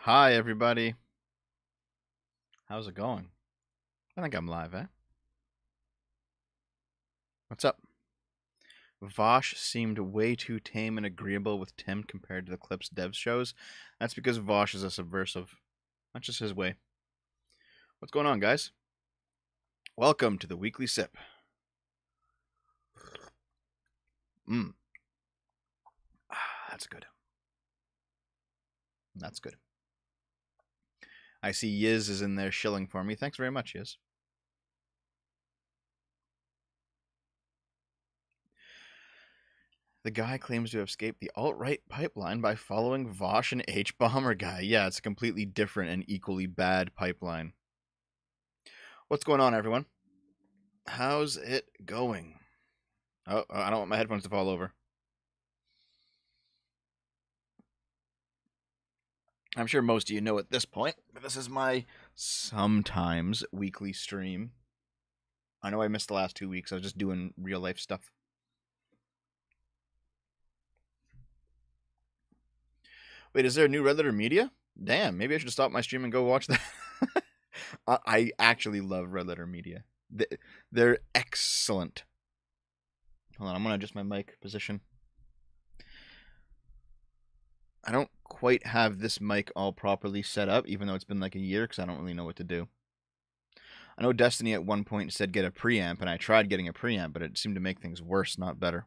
Hi, everybody. How's it going? I think I'm live, eh? What's up? Vosh seemed way too tame and agreeable with Tim compared to the clip's devs shows. That's because Vosh is a subversive. That's just his way. What's going on, guys? Welcome to the Weekly Sip. Mmm. That's good. That's good. I see Yiz is in there shilling for me. Thanks very much, Yiz. The guy claims to have escaped the alt-right pipeline by following Vosh and H. Bomber Guy. Yeah, it's a completely different and equally bad pipeline. What's going on, everyone? How's it going? Oh, I don't want my headphones to fall over. I'm sure most of you know at this point, but this is my sometimes weekly stream. I know I missed the last 2 weeks. I was just doing real life stuff. Wait, is there a new Red Letter Media? Damn, maybe I should stop my stream and go watch that. I actually love Red Letter Media. They're excellent. Hold on, I'm going to adjust my mic position. I don't quite have this mic all properly set up, even though it's been like a year, because I don't really know what to do. I know Destiny at one point said get a preamp, and I tried getting a preamp, but it seemed to make things worse, not better.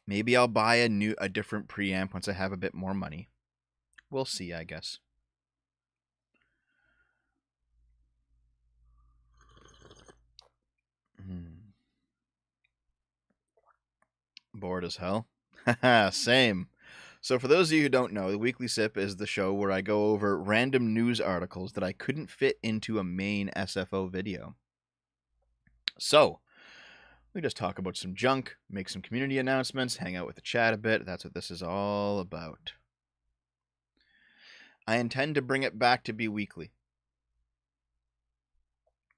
Maybe I'll buy a different preamp once I have a bit more money. We'll see, I guess. Bored as hell. Haha, same. So for those of you who don't know, the Weekly Sip is the show where I go over random news articles that I couldn't fit into a main SFO video. So, we just talk about some junk, make some community announcements, hang out with the chat a bit. That's what this is all about. I intend to bring it back to be weekly.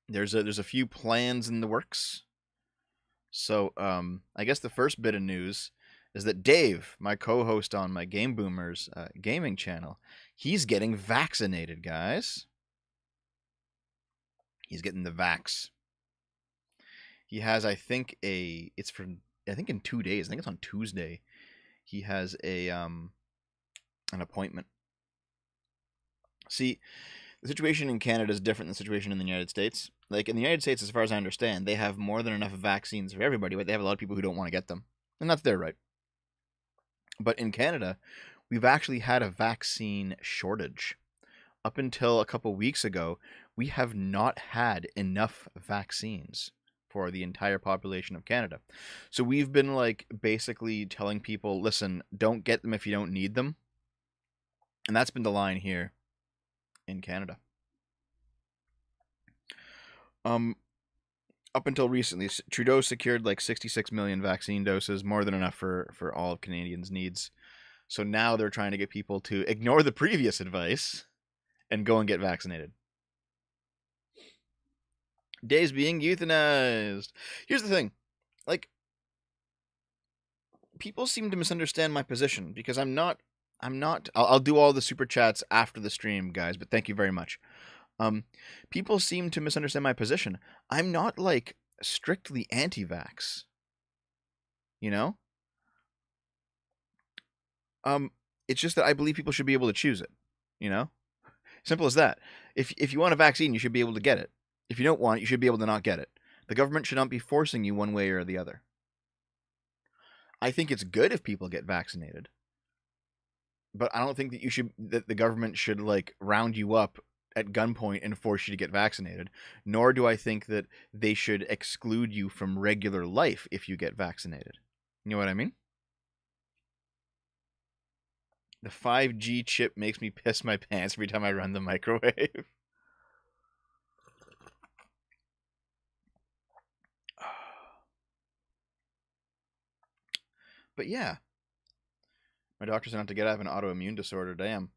There's a few plans in the works. So, I guess the first bit of news is that Dave, my co-host on my Game Boomers gaming channel, he's getting vaccinated, guys. He's getting the vax. He has, I think, in 2 days. I think it's on Tuesday. He has an appointment. See, the situation in Canada is different than the situation in the United States. Like in the United States, as far as I understand, they have more than enough vaccines for everybody, but they have a lot of people who don't want to get them, and that's their right. But in Canada, we've actually had a vaccine shortage. Up until a couple weeks ago, we have not had enough vaccines for the entire population of Canada. So we've been like basically telling people, listen, don't get them if you don't need them. And that's been the line here in Canada. Up until recently, Trudeau secured like 66 million vaccine doses, more than enough for all of Canadians' needs. So now they're trying to get people to ignore the previous advice and go and get vaccinated. Dave's being euthanized. Here's the thing. Like, people seem to misunderstand my position because I'm not. I'll do all the super chats after the stream, guys, but thank you very much. People seem to misunderstand my position. I'm not like strictly anti-vax. You know? It's just that I believe people should be able to choose it, you know? Simple as that. If you want a vaccine, you should be able to get it. If you don't want it, you should be able to not get it. The government should not be forcing you one way or the other. I think it's good if people get vaccinated. But I don't think that the government should like round you up at gunpoint and force you to get vaccinated. Nor do I think that they should exclude you from regular life if you get vaccinated. You know what I mean? The 5G chip makes me piss my pants every time I run the microwave. But yeah, my doctor said not to get. I have an autoimmune disorder. Damn.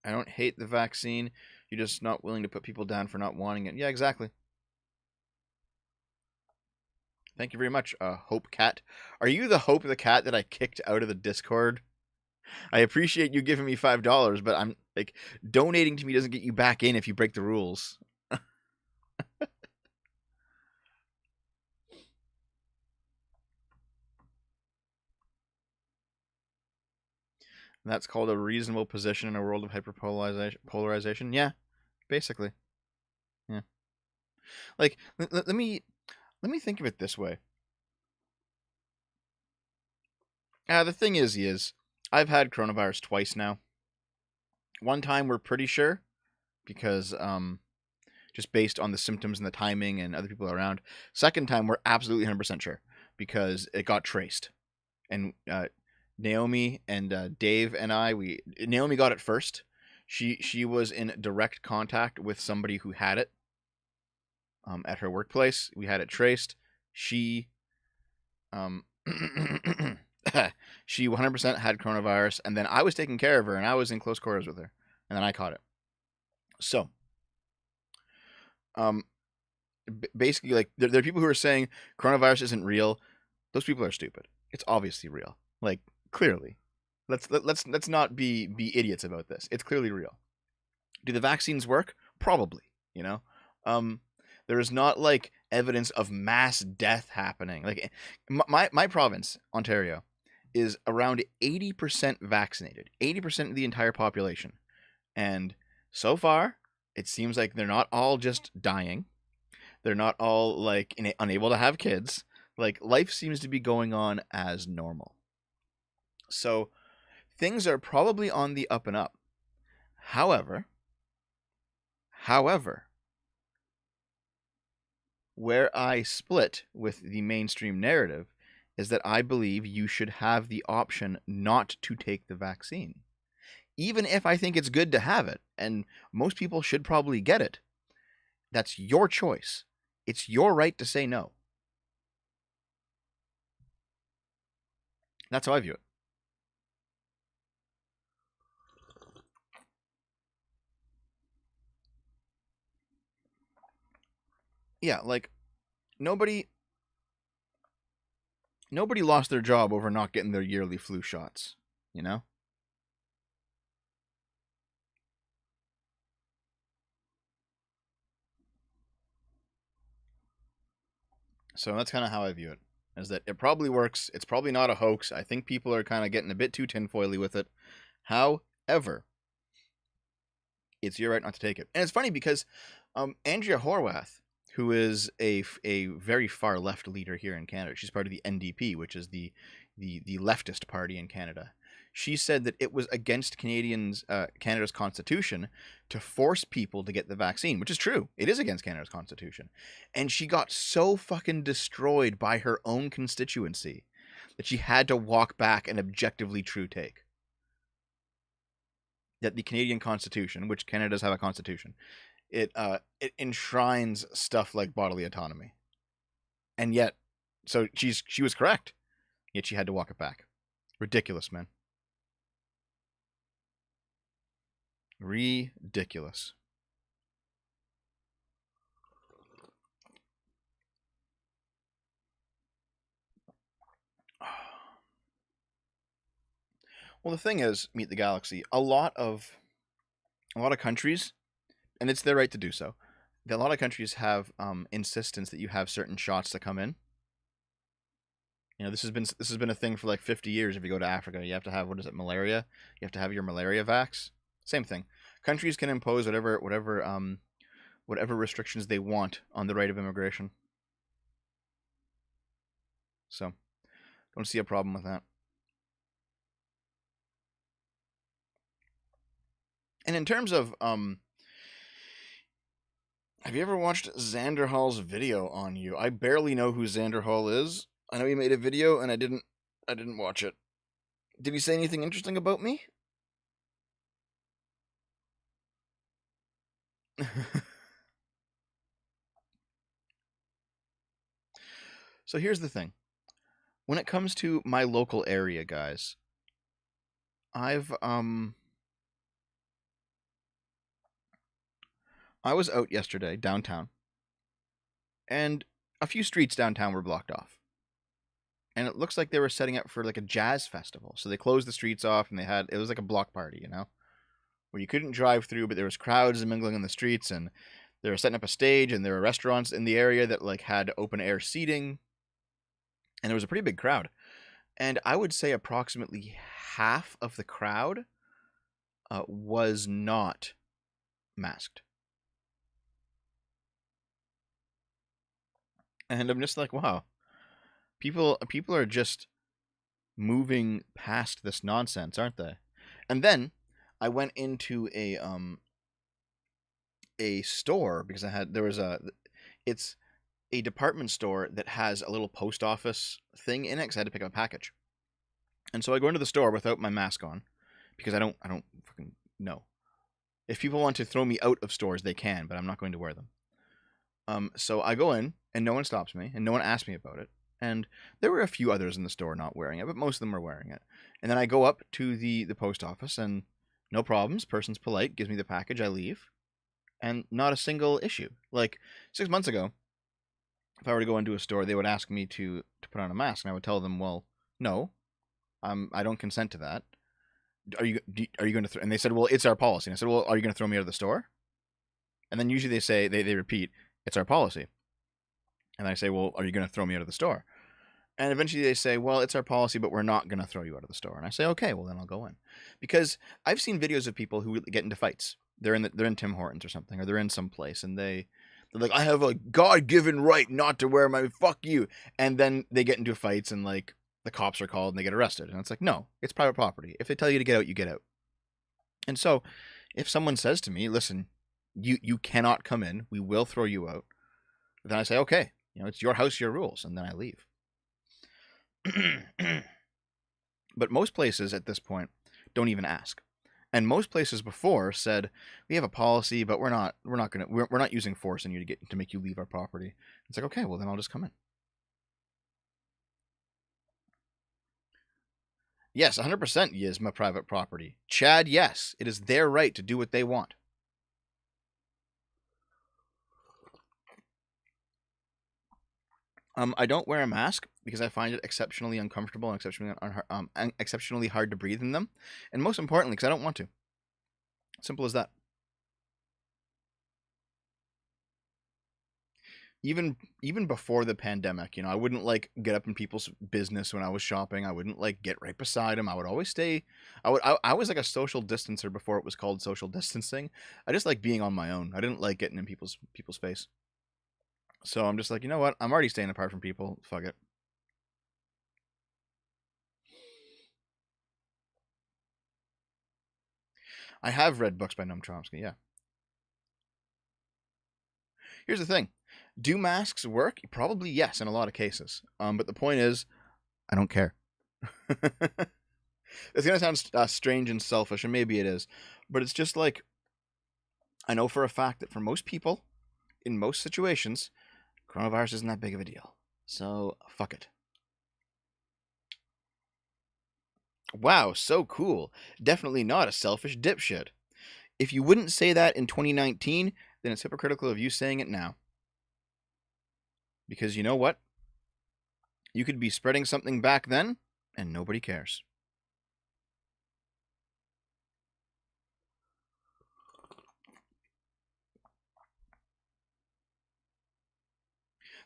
I don't hate the vaccine. You're just not willing to put people down for not wanting it. Yeah, exactly. Thank you very much, Hope Cat. Are you the Hope the Cat that I kicked out of the Discord? I appreciate you giving me $5, but I'm like, donating to me doesn't get you back in if you break the rules. That's called a reasonable position in a world of hyperpolarization. Yeah, basically. Yeah. Like, let me think of it this way. The thing is, I've had coronavirus twice now. One time we're pretty sure because just based on the symptoms and the timing and other people around. Second time we're absolutely 100% sure because it got traced. And Naomi and Dave and Naomi got it first. She was in direct contact with somebody who had it at her workplace. We had it traced. She she 100% had coronavirus, and then I was taking care of her, and I was in close quarters with her, and then I caught it. So, basically, like there are people who are saying coronavirus isn't real. Those people are stupid. It's obviously real. Like clearly, let's not be idiots about this. It's clearly real. Do the vaccines work? Probably. You know, there is not like evidence of mass death happening. Like my province, Ontario, is around 80% vaccinated. 80% of the entire population, and so far, it seems like they're not all just dying. They're not all like unable to have kids. Like life seems to be going on as normal. So things are probably on the up and up. However, where I split with the mainstream narrative is that I believe you should have the option not to take the vaccine. Even if I think it's good to have it, and most people should probably get it, that's your choice. It's your right to say no. That's how I view it. Yeah, like nobody lost their job over not getting their yearly flu shots, you know? So that's kind of how I view it. Is that it probably works. It's probably not a hoax. I think people are kind of getting a bit too tinfoily with it. However, it's your right not to take it. And it's funny because Andrea Horwath, who is a very far left leader here in Canada, she's part of the NDP, which is the leftist party in Canada. She said that it was against Canada's constitution to force people to get the vaccine, which is true. It is against Canada's constitution. And she got so fucking destroyed by her own constituency that she had to walk back an objectively true take. That the Canadian Constitution, which Canada does have a constitution, it enshrines stuff like bodily autonomy. And yet, so she was correct. Yet she had to walk it back. Ridiculous, man. Ridiculous. Well, the thing is, Meet the Galaxy, a lot of countries, and it's their right to do so. A lot of countries have insistence that you have certain shots to come in. You know, this has been a thing for like 50 years. If you go to Africa, you have to have, what is it, malaria? You have to have your malaria vax. Same thing. Countries can impose whatever restrictions they want on the right of immigration. So, don't see a problem with that. And in terms of have you ever watched Xander Hall's video on you? I barely know who Xander Hall is. I know he made a video and I didn't watch it. Did he say anything interesting about me? So here's the thing. When it comes to my local area, guys, I've I was out yesterday downtown, and a few streets downtown were blocked off. And it looks like they were setting up for like a jazz festival. So they closed the streets off, and it was like a block party, where you couldn't drive through, but there was crowds mingling in the streets, and they were setting up a stage, and there were restaurants in the area that like had open air seating, and there was a pretty big crowd. And I would say approximately half of the crowd was not masked. And I'm just like, wow, people are just moving past this nonsense, aren't they? And then I went into a store because it's a department store that has a little post office thing in it because I had to pick up a package. And so I go into the store without my mask on because I don't fucking know. If people want to throw me out of stores, they can, but I'm not going to wear them. So I go in, and no one stops me, and no one asks me about it. And there were a few others in the store not wearing it, but most of them were wearing it. And then I go up to the post office, and no problems. Person's polite, gives me the package, I leave. And not a single issue. Like 6 months ago, if I were to go into a store, they would ask me to put on a mask, and I would tell them, well, no, I don't consent to that. Are you going to? And they said, well, it's our policy. And I said, well, are you going to throw me out of the store? And then usually they say they repeat, it's our policy. And I say, well, are you going to throw me out of the store? And eventually they say, well, it's our policy, but we're not going to throw you out of the store. And I say, okay, well then I'll go in, because I've seen videos of people who get into fights. They're in Tim Hortons or something, or they're in some place, and they're like, I have a God-given right not to wear my, fuck you. And then they get into fights, and like the cops are called and they get arrested. And it's like, no, it's private property. If they tell you to get out, you get out. And so if someone says to me, listen, you cannot come in, we will throw you out, then I say, okay, it's your house, your rules, and then I leave. But most places at this point don't even ask. And most places before said, we have a policy, but we're not using force on you to make you leave our property. It's like, okay, well then I'll just come in. Yes, 100% is my private property. Chad, yes, it is their right to do what they want. I don't wear a mask because I find it exceptionally uncomfortable and exceptionally hard to breathe in them. And most importantly, because I don't want to. Simple as that. Even before the pandemic, I wouldn't like get up in people's business when I was shopping. I wouldn't like get right beside them. I would always stay. I was like a social distancer before it was called social distancing. I just like being on my own. I didn't like getting in people's face. So I'm just like, you know what? I'm already staying apart from people. Fuck it. I have read books by Noam Chomsky, yeah. Here's the thing. Do masks work? Probably yes, in a lot of cases. But the point is, I don't care. It's going to sound strange and selfish, and maybe it is. But it's just like, I know for a fact that for most people, in most situations, coronavirus isn't that big of a deal. So, fuck it. Wow, so cool. Definitely not a selfish dipshit. If you wouldn't say that in 2019, then it's hypocritical of you saying it now. Because you know what? You could be spreading something back then, and nobody cares.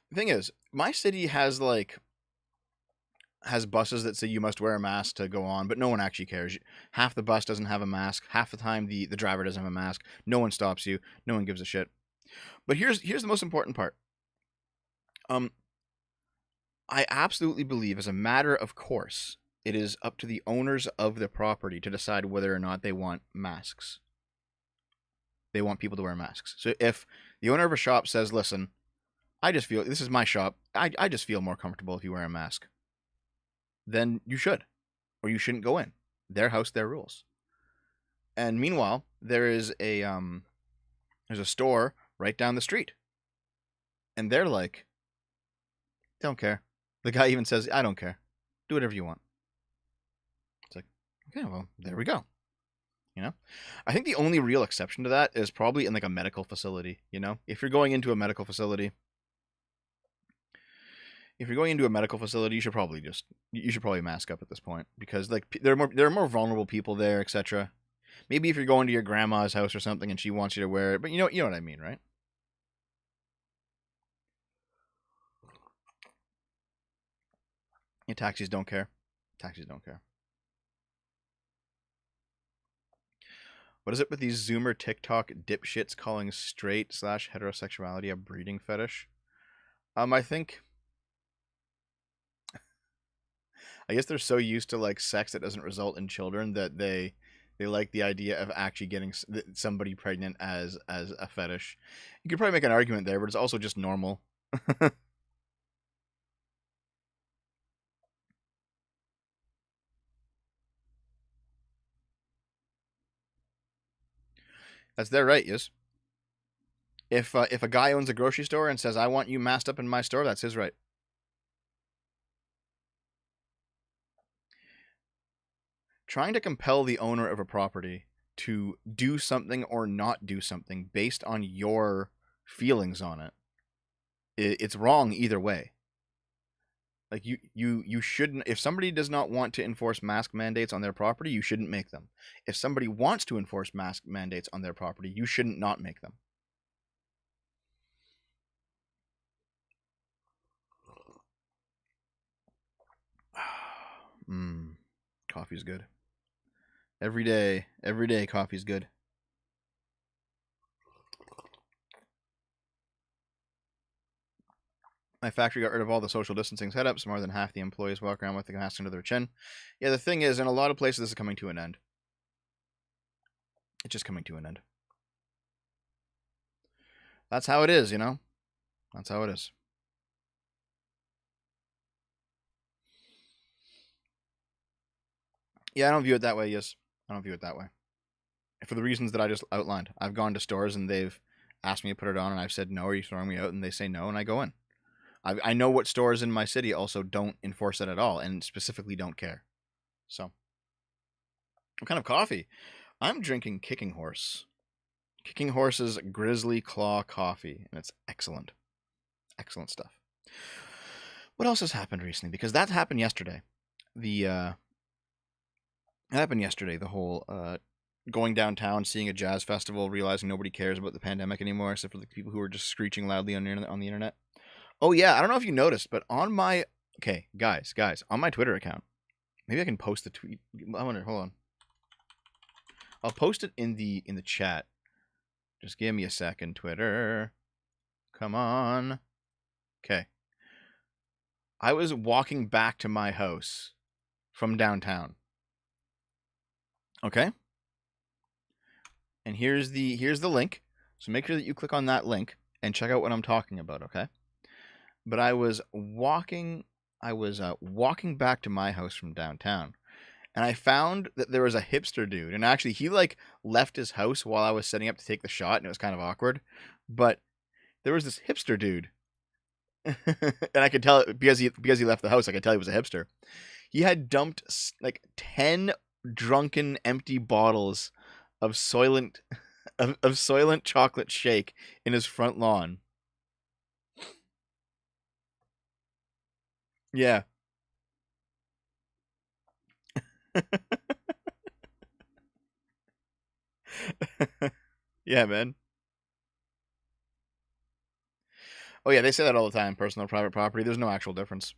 The thing is, my city has buses that say you must wear a mask to go on, but no one actually cares. Half the bus doesn't have a mask. Half the time the driver doesn't have a mask. No one stops you. No one gives a shit. But here's the most important part. I absolutely believe, as a matter of course, it is up to the owners of the property to decide whether or not they want masks. They want people to wear masks. So if the owner of a shop says, listen, I just feel, this is my shop, I just feel more comfortable if you wear a mask, then you should. Or you shouldn't go in. Their house, their rules. And meanwhile, there's a store right down the street. And they're like, don't care. The guy even says, I don't care. Do whatever you want. It's like, okay, well, there we go. I think the only real exception to that is probably in like a medical facility. If you're going into a medical facility if you're going into a medical facility, you should probably mask up at this point, because like there are more vulnerable people there, etc. Maybe if you're going to your grandma's house or something and she wants you to wear it, but you know what I mean, right? Yeah, taxis don't care. Taxis don't care. What is it with these Zoomer TikTok dipshits calling straight / heterosexuality a breeding fetish? I think, I guess they're so used to like sex that doesn't result in children that they like the idea of actually getting somebody pregnant as a fetish. You could probably make an argument there, but it's also just normal. That's their right, yes. If a guy owns a grocery store and says I want you masked up in my store, that's his right. Trying to compel the owner of a property to do something or not do something based on your feelings on it, it's wrong either way. Like you shouldn't, if somebody does not want to enforce mask mandates on their property, you shouldn't make them. If somebody wants to enforce mask mandates on their property, you shouldn't not make them. Coffee's good. Every day coffee's good. My factory got rid of all the social distancing setups. More than half the employees walk around with the mask under their chin. Yeah, the thing is, in a lot of places, this is coming to an end. It's just coming to an end. That's how it is, you know? That's how it is. Yeah, I don't view it that way, yes. I don't view it that way. For the reasons that I just outlined. I've gone to stores and they've asked me to put it on and I've said, no, are you throwing me out? And they say no, and I go in. I know what stores in my city also don't enforce it at all and specifically don't care. So, what kind of coffee? I'm drinking Kicking Horse. Kicking Horse's Grizzly Claw coffee, and it's excellent. Excellent stuff. What else has happened recently? Because that happened yesterday. It happened yesterday. The whole going downtown, seeing a jazz festival, realizing nobody cares about the pandemic anymore, except for the people who are just screeching loudly on the internet. Oh yeah, I don't know if you noticed, but on my guys, on my Twitter account, maybe I can post the tweet. I wonder. Hold on. I'll post it in the chat. Just give me a second, Twitter. Come on. Okay. I was walking back to my house from downtown. Okay? And here's the link. So make sure that you click on that link and check out what I'm talking about, okay? But I was walking back to my house from downtown. And I found that there was a hipster dude, and actually he like left his house while I was setting up to take the shot, and it was kind of awkward. But there was this hipster dude, and I could tell it because he left the house. I could tell he was a hipster. He had dumped like 10 drunken empty bottles of Soylent chocolate shake in his front lawn. Yeah. Yeah, man. Oh yeah, they say that all the time. Personal, private property. There's no actual difference.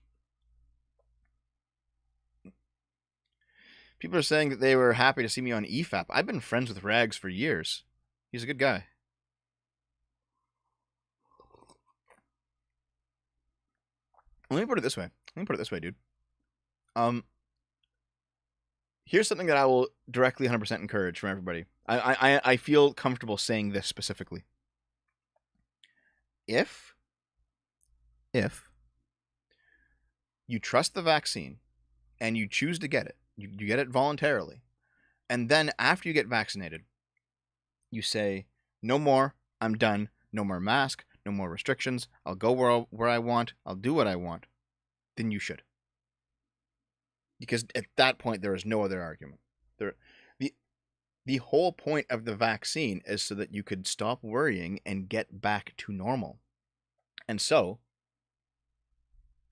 People are saying that they were happy to see me on EFAP. I've been friends with Rags for years. He's a good guy. Let me put it this way, dude. Here's something that I will directly 100% encourage from everybody. I feel comfortable saying this specifically. If you trust the vaccine and you choose to get it, you get it voluntarily, and then after you get vaccinated, you say, no more, I'm done, no more mask, no more restrictions, I'll go where I want, I'll do what I want, then you should. Because at that point, there is no other argument. The whole point of the vaccine is so that you could stop worrying and get back to normal. And so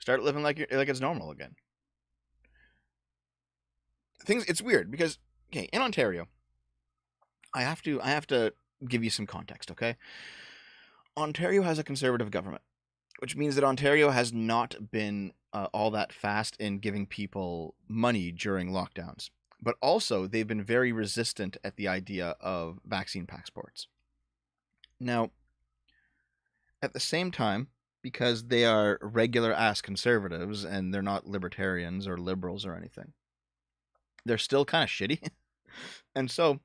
Start living like it's normal again. It's weird because, okay, in Ontario, I have to give you some context, okay? Ontario has a conservative government, which means that Ontario has not been all that fast in giving people money during lockdowns. But also, they've been very resistant at the idea of vaccine passports. Now, at the same time, because they are regular ass conservatives and they're not libertarians or liberals or anything, they're still kind of shitty. And so,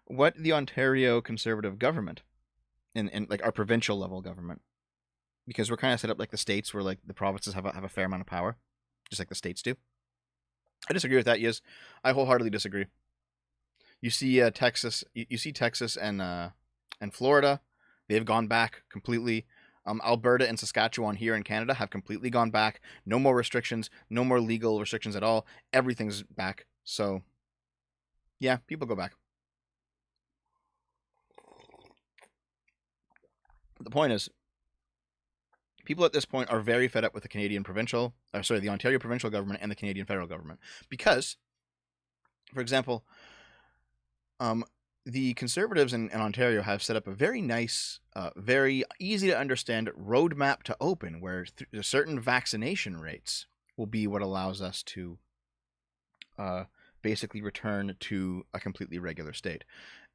what the Ontario conservative government, in like our provincial level government, because we're kind of set up like the states, where like the provinces have a fair amount of power, just like the states do. I disagree with that. Yes, I wholeheartedly disagree. You see Texas, you see Texas and Florida, they've gone back completely. Alberta and Saskatchewan here in Canada have completely gone back. No more restrictions, no more legal restrictions at all. Everything's back. So, yeah, people go back. But the point is, people at this point are very fed up with the the Ontario provincial government and the Canadian federal government. Because, for example, the Conservatives in Ontario have set up a very nice, very easy to understand roadmap to open, where certain vaccination rates will be what allows us to basically return to a completely regular state.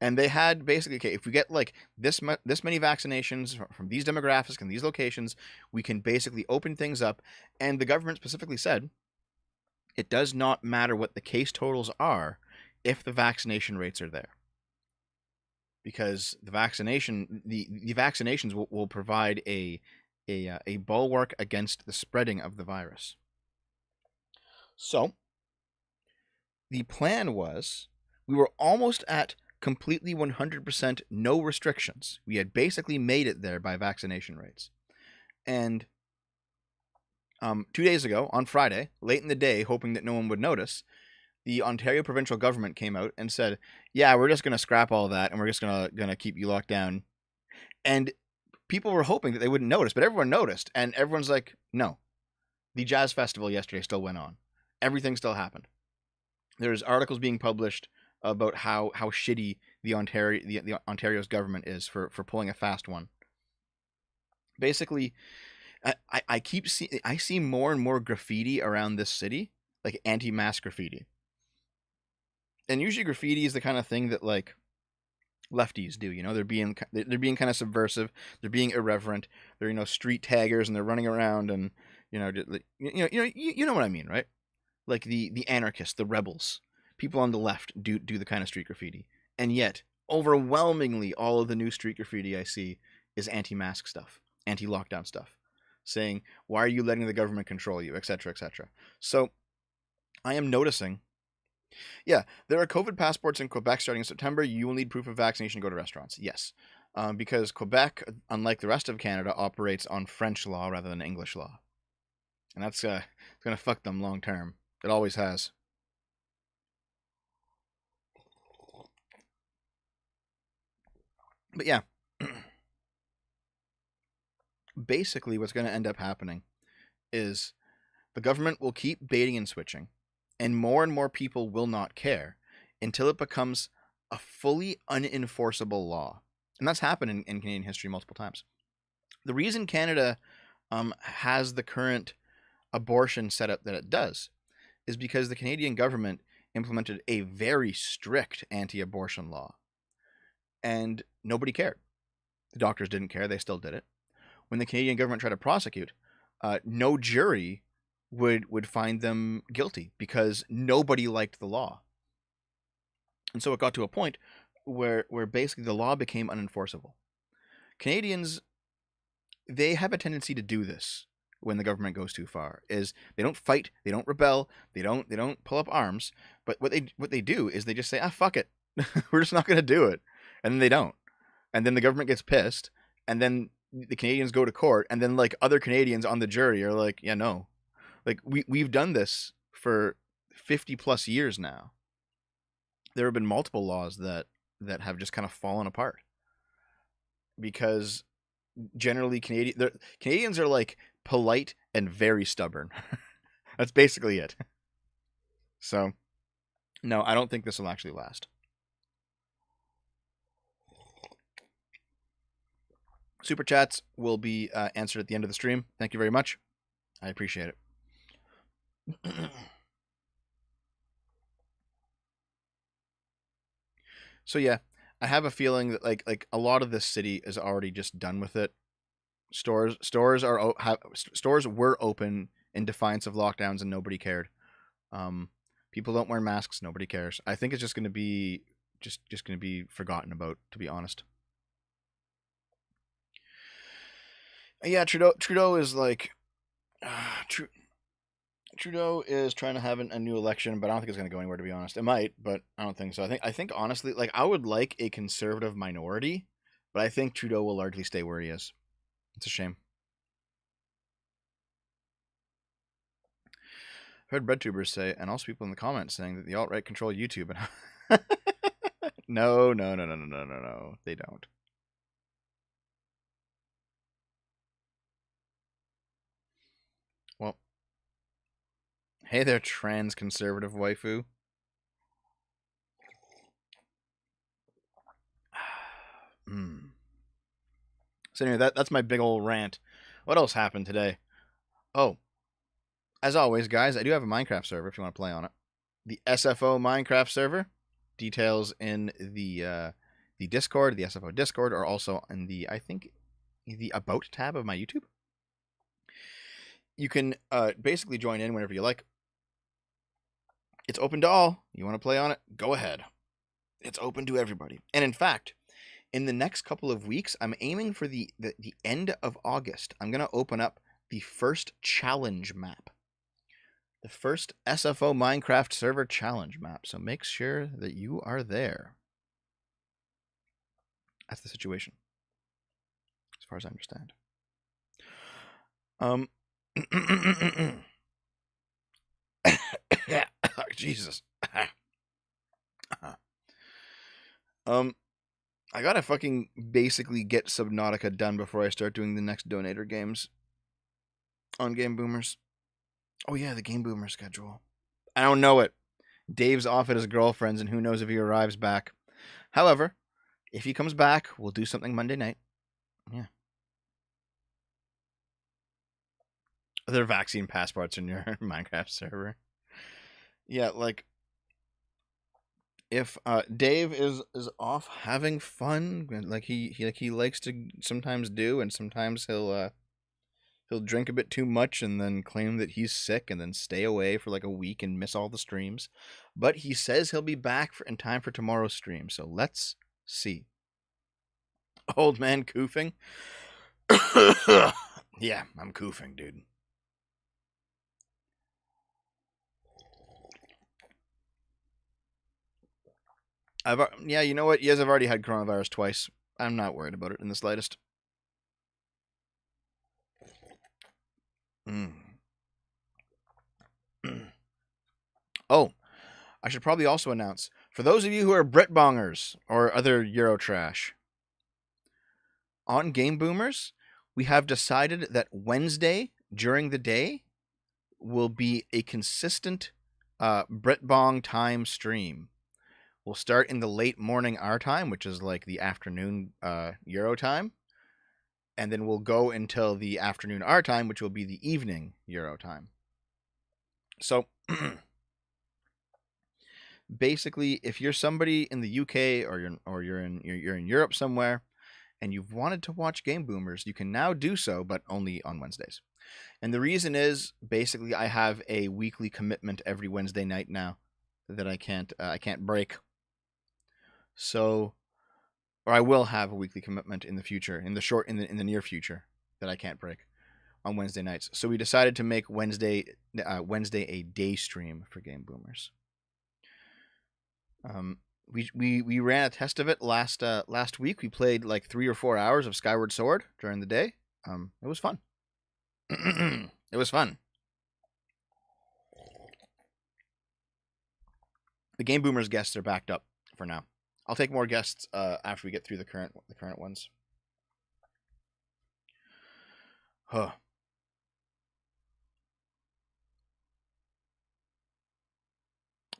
And they had basically, okay, if we get like this many vaccinations from these demographics and these locations, we can basically open things up. And the government specifically said it does not matter what the case totals are if the vaccination rates are there, because the vaccinations will provide a bulwark against the spreading of the virus. So the plan was, we were almost at completely 100% no restrictions. We had basically made it there by vaccination rates. And 2 days ago, on Friday, late in the day, hoping that no one would notice, the Ontario provincial government came out and said, yeah, we're just going to scrap all that and we're just going to keep you locked down. And people were hoping that they wouldn't notice, but everyone noticed. And everyone's like, no. The jazz festival yesterday still went on. Everything still happened. There's articles being published about how shitty the Ontario's government is for pulling a fast one. Basically, I see more and more graffiti around this city, like anti-mask graffiti. And usually graffiti is the kind of thing that like lefties do, you know. They're being kind of subversive, they're being irreverent, they're street taggers, and they're running around and you know what I mean, right? Like the anarchists, the rebels, people on the left do the kind of street graffiti. And yet, overwhelmingly, all of the new street graffiti I see is anti-mask stuff, anti-lockdown stuff, saying, why are you letting the government control you, etc., etc. So I am noticing, yeah, there are COVID passports in Quebec starting in September. You will need proof of vaccination to go to restaurants. Yes, because Quebec, unlike the rest of Canada, operates on French law rather than English law. And that's going to fuck them long term. It always has. But yeah, basically what's going to end up happening is the government will keep baiting and switching, and more people will not care until it becomes a fully unenforceable law. And that's happened in Canadian history multiple times. The reason Canada has the current abortion setup that it does is because the Canadian government implemented a very strict anti-abortion law. And nobody cared. The doctors didn't care. They still did it. When the Canadian government tried to prosecute, no jury would find them guilty because nobody liked the law. And so it got to a point where basically the law became unenforceable. Canadians, they have a tendency to do this when the government goes too far. Is they don't fight, they don't rebel, they don't pull up arms, but what they do is they just say, fuck it. We're just not going to do it. And then they don't. And then the government gets pissed, and then the Canadians go to court, and then like other Canadians on the jury are like, yeah, no. Like we've done this for 50 plus years now. There have been multiple laws that have just kind of fallen apart because generally Canadians are like polite, and very stubborn. That's basically it. So, no, I don't think this will actually last. Super chats will be answered at the end of the stream. Thank you very much. I appreciate it. So yeah, I have a feeling that like a lot of this city is already just done with it. Stores were open in defiance of lockdowns and nobody cared. People don't wear masks, nobody cares. I think it's just going to be just going to be forgotten about, to be honest. Yeah, Trudeau is like Trudeau is trying to have a new election, but I don't think it's going to go anywhere, to be honest. It might, but I don't think so. I think honestly, like, I would like a conservative minority, but I think Trudeau will largely stay where he is. It's a shame. I've heard breadtubers say, and also people in the comments saying that the alt-right control YouTube. No, they don't. Well, hey there, trans conservative waifu. So anyway, that's my big old rant. What else happened today? Oh, as always, guys, I do have a Minecraft server if you want to play on it. The SFO Minecraft server. Details in the Discord, the SFO Discord, or also in the About tab of my YouTube. You can basically join in whenever you like. It's open to all. You want to play on it? Go ahead. It's open to everybody. And in fact, in the next couple of weeks, I'm aiming for the end of August. I'm going to open up the first challenge map. The first SFO Minecraft server challenge map. So make sure that you are there. That's the situation, as far as I understand. Jesus. I gotta fucking basically get Subnautica done before I start doing the next donator games on Game Boomers. Oh yeah, the Game Boomer schedule. I don't know it. Dave's off at his girlfriend's, and who knows if he arrives back. However, if he comes back, we'll do something Monday night. Yeah. Are there vaccine passports in your Minecraft server? Yeah, like, if Dave is off having fun, like he likes to sometimes do, and sometimes he'll drink a bit too much and then claim that he's sick and then stay away for like a week and miss all the streams. But he says he'll be back in time for tomorrow's stream, so let's see. Old man koofing? Yeah, I'm koofing, dude. Yeah, you know what? You guys have already had coronavirus twice. I'm not worried about it in the slightest. Oh, I should probably also announce, for those of you who are Britbongers or other Eurotrash, on Game Boomers, we have decided that Wednesday during the day will be a consistent Britbong time stream. We'll start in the late morning our time, which is like the afternoon Euro time. And then we'll go until the afternoon our time, which will be the evening Euro time. So basically, if you're somebody in the UK or you're in Europe somewhere and you've wanted to watch Game Boomers, you can now do so, but only on Wednesdays. And the reason is basically I have a weekly commitment every Wednesday night now that I can't break. So, or I will have a weekly commitment in the future, in the near future, that I can't break on Wednesday nights. So we decided to make Wednesday a day stream for Game Boomers. We ran a test of it last week. We played like 3 or 4 hours of Skyward Sword during the day. It was fun. It was fun. The Game Boomers guests are backed up for now. I'll take more guests after we get through the current ones. Huh.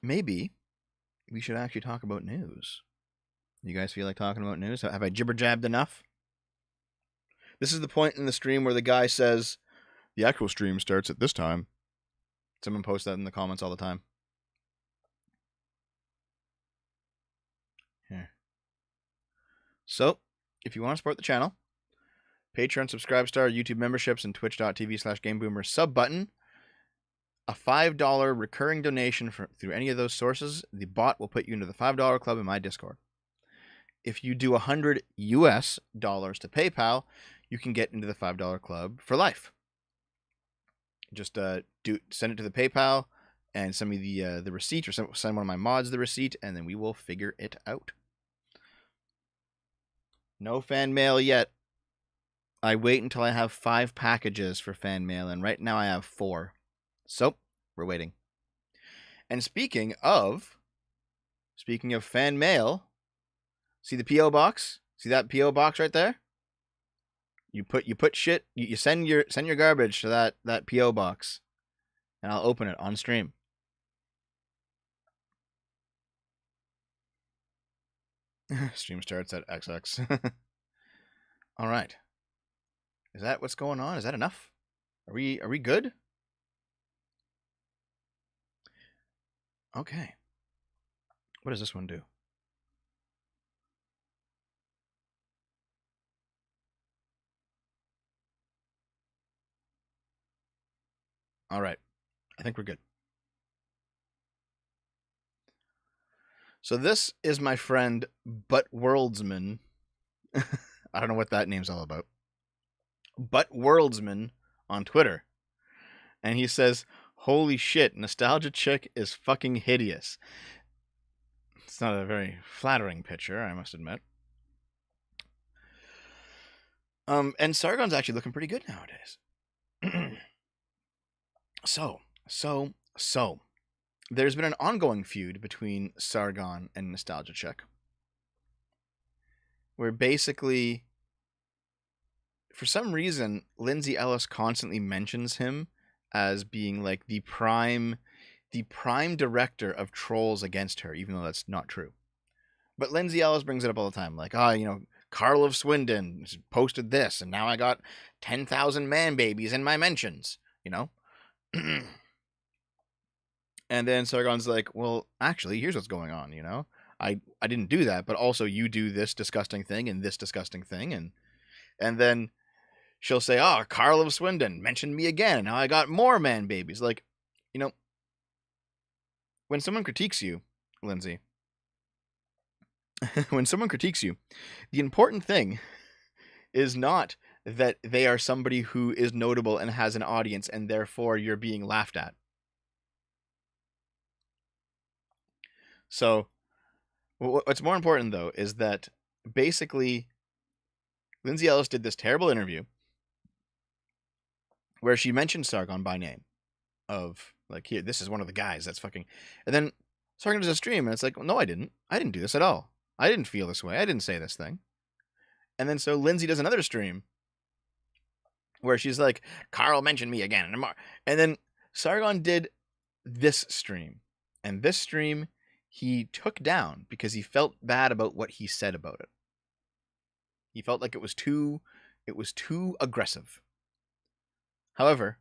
maybe we should actually talk about news. You guys feel like talking about news? Have I jibber-jabbed enough? This is the point in the stream where the guy says, the actual stream starts at this time. Someone posts that in the comments all the time. Here. So, if you want to support the channel, Patreon, Subscribestar, YouTube memberships, and twitch.tv/GameBoomer sub button, a $5 recurring donation through any of those sources, the bot will put you into the $5 club in my Discord. If you do $100 US to PayPal, you can get into the $5 club for life. Just send it to the PayPal and send me the receipt, or send one of my mods the receipt, and then we will figure it out. No fan mail yet. I wait until I have 5 packages for fan mail, and right now I have 4. So, we're waiting. And speaking of fan mail, see the P.O. box? See that P.O. box right there? You put shit, you send your garbage to that P.O. box, and I'll open it on stream. Stream starts at XX. All right. Is that what's going on? Is that enough? Are we good? Okay. What does this one do? All right. I think we're good. So this is my friend But Worldsman. I don't know what that name's all about. But Worldsman on Twitter. And he says, holy shit, Nostalgia Chick is fucking hideous. It's not a very flattering picture, I must admit. And Sargon's actually looking pretty good nowadays. So, there's been an ongoing feud between Sargon and Nostalgia Chick, where basically, for some reason, Lindsay Ellis constantly mentions him as being like the prime director of trolls against her, even though that's not true. But Lindsay Ellis brings it up all the time, like, Carl of Swindon posted this, and now I got 10,000 man babies in my mentions, And then Sargon's like, well, actually, here's what's going on, I didn't do that, but also you do this disgusting thing and this disgusting thing, and then she'll say, Carl of Swindon mentioned me again, now I got more man babies. Like, when someone critiques you, Lindsay, when someone critiques you, the important thing is not that they are somebody who is notable and has an audience, and therefore you're being laughed at. So, what's more important, though, is that basically Lindsay Ellis did this terrible interview where she mentioned Sargon by name, of like, here, this is one of the guys that's fucking, and then Sargon does a stream, and it's like, well, no, I didn't do this at all. I didn't feel this way. I didn't say this thing. And then so Lindsay does another stream where she's like, Carl mentioned me again. And then Sargon did this stream. And this stream he took down because he felt bad about what he said about it. He felt like it was too aggressive. However,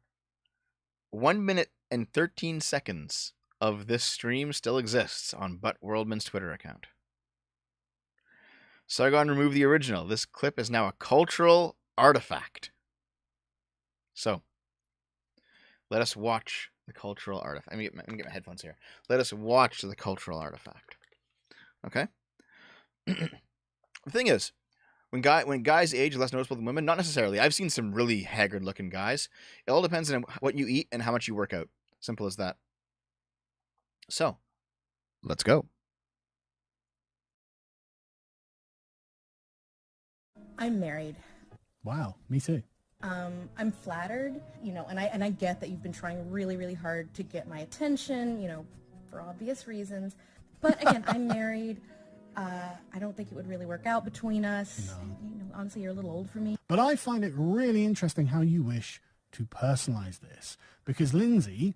1 minute and 13 seconds of this stream still exists on Butt Worldman's Twitter account. Sargon removed the original. This clip is now a cultural artifact. So, let us watch the cultural artifact. Let me get my headphones here. Let us watch the cultural artifact. Okay? The thing is, when guys age less noticeable than women, not necessarily. I've seen some really haggard-looking guys. It all depends on what you eat and how much you work out. Simple as that. So, let's go. I'm married. Wow, me too. I'm flattered, and I get that you've been trying really, really hard to get my attention, for obvious reasons. But again, I'm married. I don't think it would really work out between us. No. Honestly, you're a little old for me. But I find it really interesting how you wish to personalize this, because Lindsay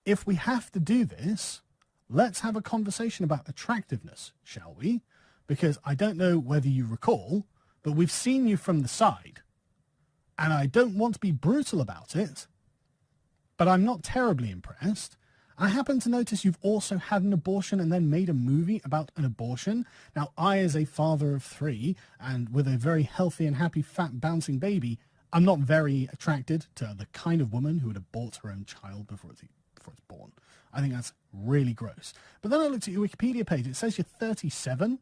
if we have to do this, let's have a conversation about attractiveness, shall we? Because I don't know whether you recall, but we've seen you from the side. And I don't want to be brutal about it, but I'm not terribly impressed. I happen to notice you've also had an abortion and then made a movie about an abortion. Now, I, as a father of 3, and with a very healthy and happy, fat, bouncing baby, I'm not very attracted to the kind of woman who would abort her own child before it's born. I think that's really gross. But then I looked at your Wikipedia page. It says you're 37.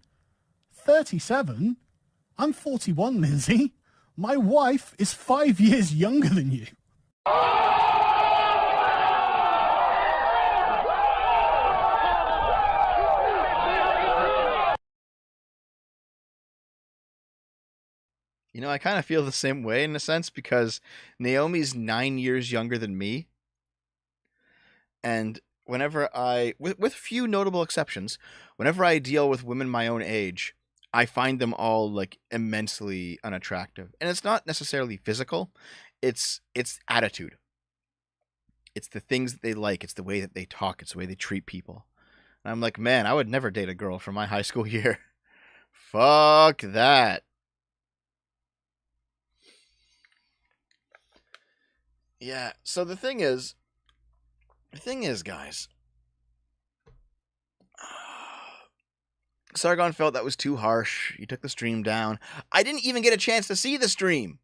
37? I'm 41, Lindsay. My wife is 5 years younger than you. You know, I kind of feel the same way in a sense because Naomi's 9 years younger than me. And whenever with few notable exceptions, whenever I deal with women my own age, I find them all like immensely unattractive. And it's not necessarily physical, it's attitude. It's the things that they like, it's the way that they talk, it's the way they treat people. And I'm like, man, I would never date a girl from my high school year. Fuck that. Yeah, so the thing is, guys, Sargon felt that was too harsh. He took the stream down. I didn't even get a chance to see the stream.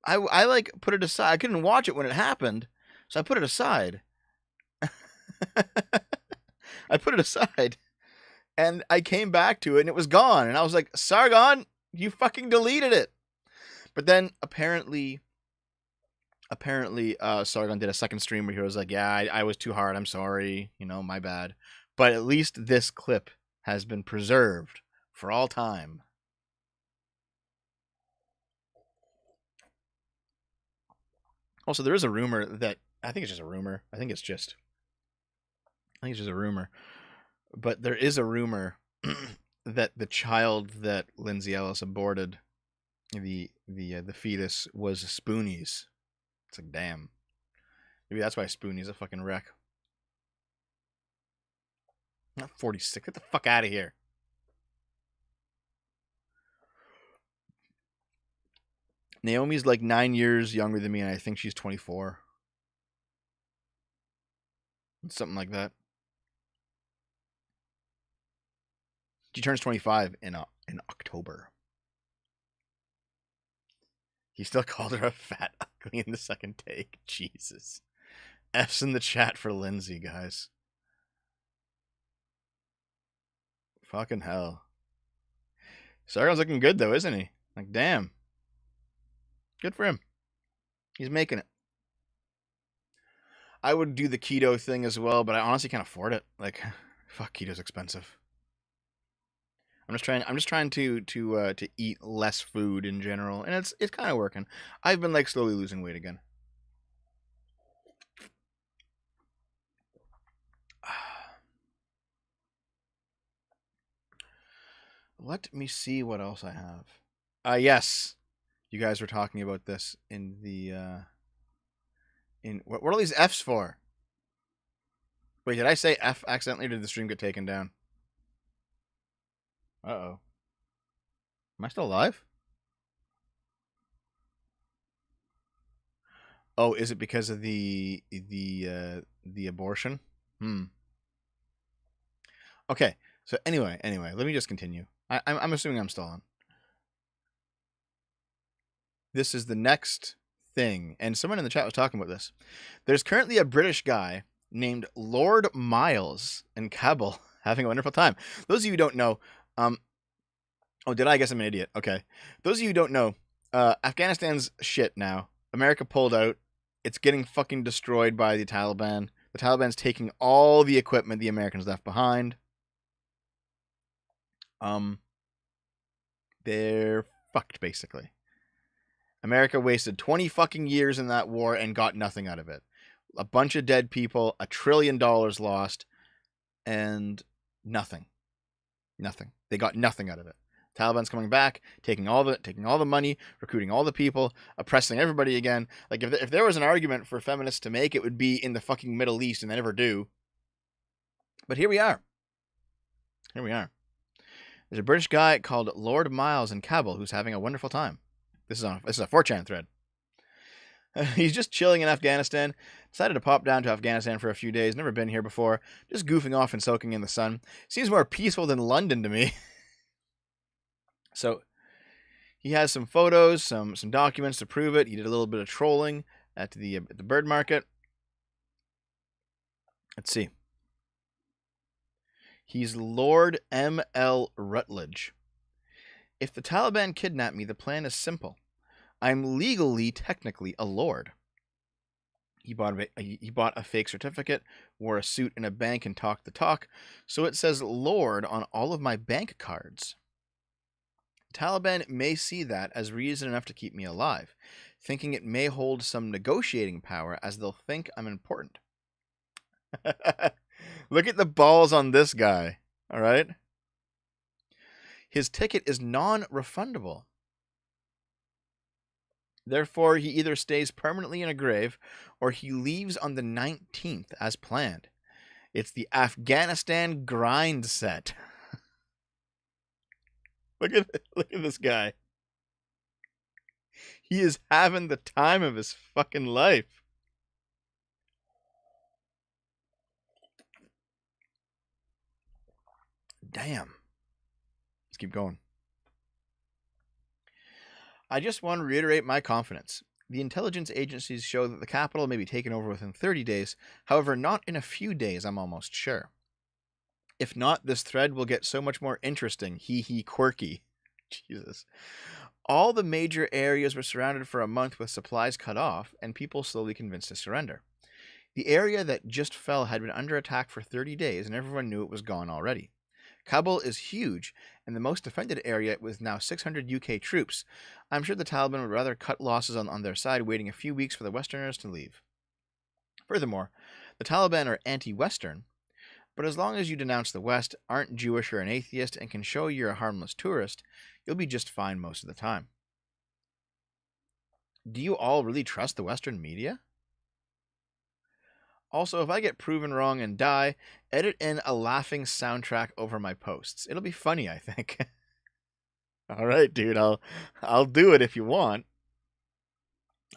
I like put it aside. I couldn't watch it when it happened, so I put it aside. I put it aside, and I came back to it, and it was gone. And I was like, Sargon, you fucking deleted it. But then apparently Sargon did a second stream where he was like, yeah, I was too hard. I'm sorry. You know, my bad. But at least this clip has been preserved for all time. Also, there is a rumor that, I think it's just a rumor. I think it's just a rumor. But there is a rumor that the child that Lindsay Ellis aborted, the fetus, was Spoonie's. It's like, damn. Maybe that's why Spoonie's a fucking wreck. Not 46. Get the fuck out of here. Naomi's like 9 years younger than me, and I think she's 24. Something like that. She turns 25 in October. He still called her a fat ugly in the second take. Jesus. F's in the chat for Lindsay, guys. Fucking hell. Sargon's looking good, though, isn't he? Like, damn. Good for him. He's making it. I would do the keto thing as well, but I honestly can't afford it. Like, fuck, keto's expensive. I'm just trying to eat less food in general, and it's kind of working. I've been like slowly losing weight again. Let me see what else I have. Yes, you guys were talking about this in the what are all these Fs for? Wait, did I say F accidentally, or did the stream get taken down? Uh-oh. Am I still alive? Oh, is it because of the abortion? Okay. So anyway, let me just continue. I'm assuming I'm still on. This is the next thing, and someone in the chat was talking about this. There's currently a British guy named Lord Miles in Kabul having a wonderful time. Those of you who don't know, oh, did I? guess I'm an idiot. Okay. Those of you who don't know, Afghanistan's shit now. America pulled out. It's getting fucking destroyed by the Taliban. The Taliban's taking all the equipment the Americans left behind. They're fucked, basically. America wasted 20 fucking years in that war and got nothing out of it. A bunch of dead people, $1 trillion lost, and nothing. Nothing. They got nothing out of it. Taliban's coming back, taking all the money, recruiting all the people, oppressing everybody again. Like if there was an argument for feminists to make, it would be in the fucking Middle East, and they never do. But here we are. Here we are. There's a British guy called Lord Miles in Kabul who's having a wonderful time. This is a 4chan thread. He's just chilling in Afghanistan. Decided to pop down to Afghanistan for a few days. Never been here before. Just goofing off and soaking in the sun. Seems more peaceful than London to me. So he has some photos, some documents to prove it. He did a little bit of trolling at the bird market. Let's see. He's Lord M.L. Rutledge. If the Taliban kidnap me, the plan is simple. I'm legally, technically, a lord. He bought a fake certificate, wore a suit in a bank, and talked the talk, so it says Lord on all of my bank cards. Taliban may see that as reason enough to keep me alive, thinking it may hold some negotiating power as they'll think I'm important. Look at the balls on this guy, all right? His ticket is non-refundable. Therefore, he either stays permanently in a grave or he leaves on the 19th as planned. It's the Afghanistan grind set. Look at this guy. He is having the time of his fucking life. Damn. Let's keep going. I just want to reiterate my confidence. The intelligence agencies show that the capital may be taken over within 30 days. However, not in a few days, I'm almost sure. If not, this thread will get so much more interesting. Hee quirky. Jesus. All the major areas were surrounded for a month with supplies cut off, and people slowly convinced to surrender. The area that just fell had been under attack for 30 days, and everyone knew it was gone already. Kabul is huge, and the most defended area with now 600 UK troops. I'm sure the Taliban would rather cut losses on their side, waiting a few weeks for the Westerners to leave. Furthermore, the Taliban are anti-Western, but as long as you denounce the West, aren't Jewish or an atheist, and can show you're a harmless tourist, you'll be just fine most of the time. Do you all really trust the Western media? Also, if I get proven wrong and die, edit in a laughing soundtrack over my posts. It'll be funny, I think. All right, dude. I'll do it if you want.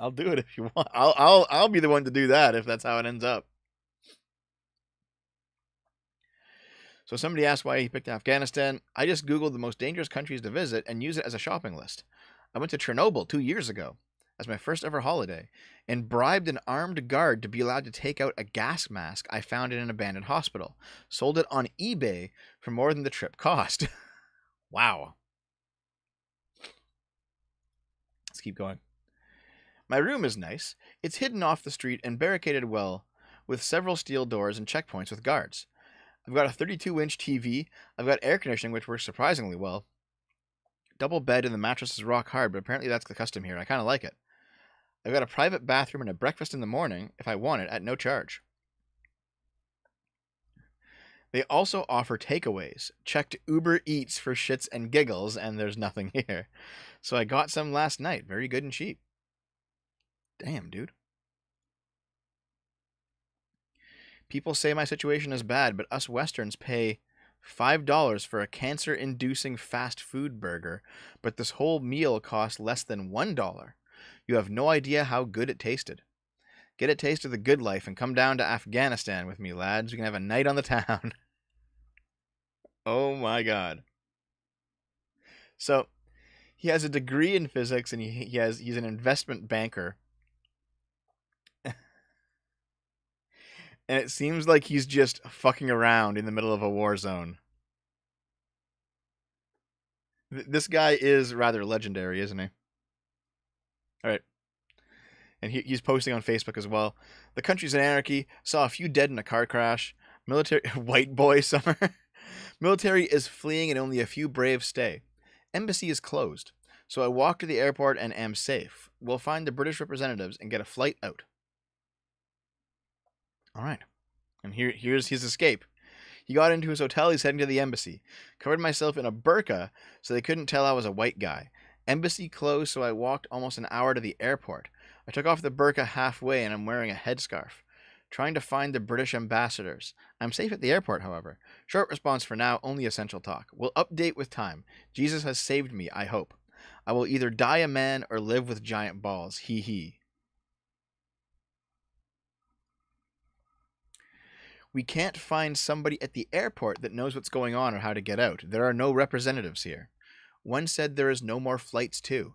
I'll do it if you want. I'll be the one to do that if that's how it ends up. So somebody asked why he picked Afghanistan. I just Googled the most dangerous countries to visit and use it as a shopping list. I went to Chernobyl 2 years ago as my first ever holiday and bribed an armed guard to be allowed to take out a gas mask I found in an abandoned hospital. Sold it on eBay for more than the trip cost. Wow. Let's keep going. My room is nice. It's hidden off the street and barricaded well with several steel doors and checkpoints with guards. I've got a 32-inch TV. I've got air conditioning, which works surprisingly well. Double bed and the mattress is rock hard, but apparently that's the custom here. I kind of like it. I've got a private bathroom and a breakfast in the morning, if I want it, at no charge. They also offer takeaways. Checked Uber Eats for shits and giggles, and there's nothing here. So I got some last night. Very good and cheap. Damn, dude. People say my situation is bad, but us Westerns pay $5 for a cancer-inducing fast food burger, but this whole meal cost less than $1. You have no idea how good it tasted. Get a taste of the good life and come down to Afghanistan with me, lads. We can have a night on the town. Oh my God. So, he has a degree in physics and he's an investment banker. And it seems like he's just fucking around in the middle of a war zone. This guy is rather legendary, isn't he? All right. And he's posting on Facebook as well. The country's in anarchy. Saw a few dead in a car crash. Military white boy summer. Military is fleeing and only a few brave stay. Embassy is closed. So I walk to the airport and am safe. We'll find the British representatives and get a flight out. All right. And here's his escape. He got into his hotel. He's heading to the embassy. Covered myself in a burqa so they couldn't tell I was a white guy. Embassy closed, so I walked almost an hour to the airport. I took off the burqa halfway, and I'm wearing a headscarf. Trying to find the British ambassadors. I'm safe at the airport, however. Short response for now, only essential talk. We'll update with time. Jesus has saved me, I hope. I will either die a man or live with giant balls. Hee hee. We can't find somebody at the airport that knows what's going on or how to get out. There are no representatives here. One said there is no more flights too.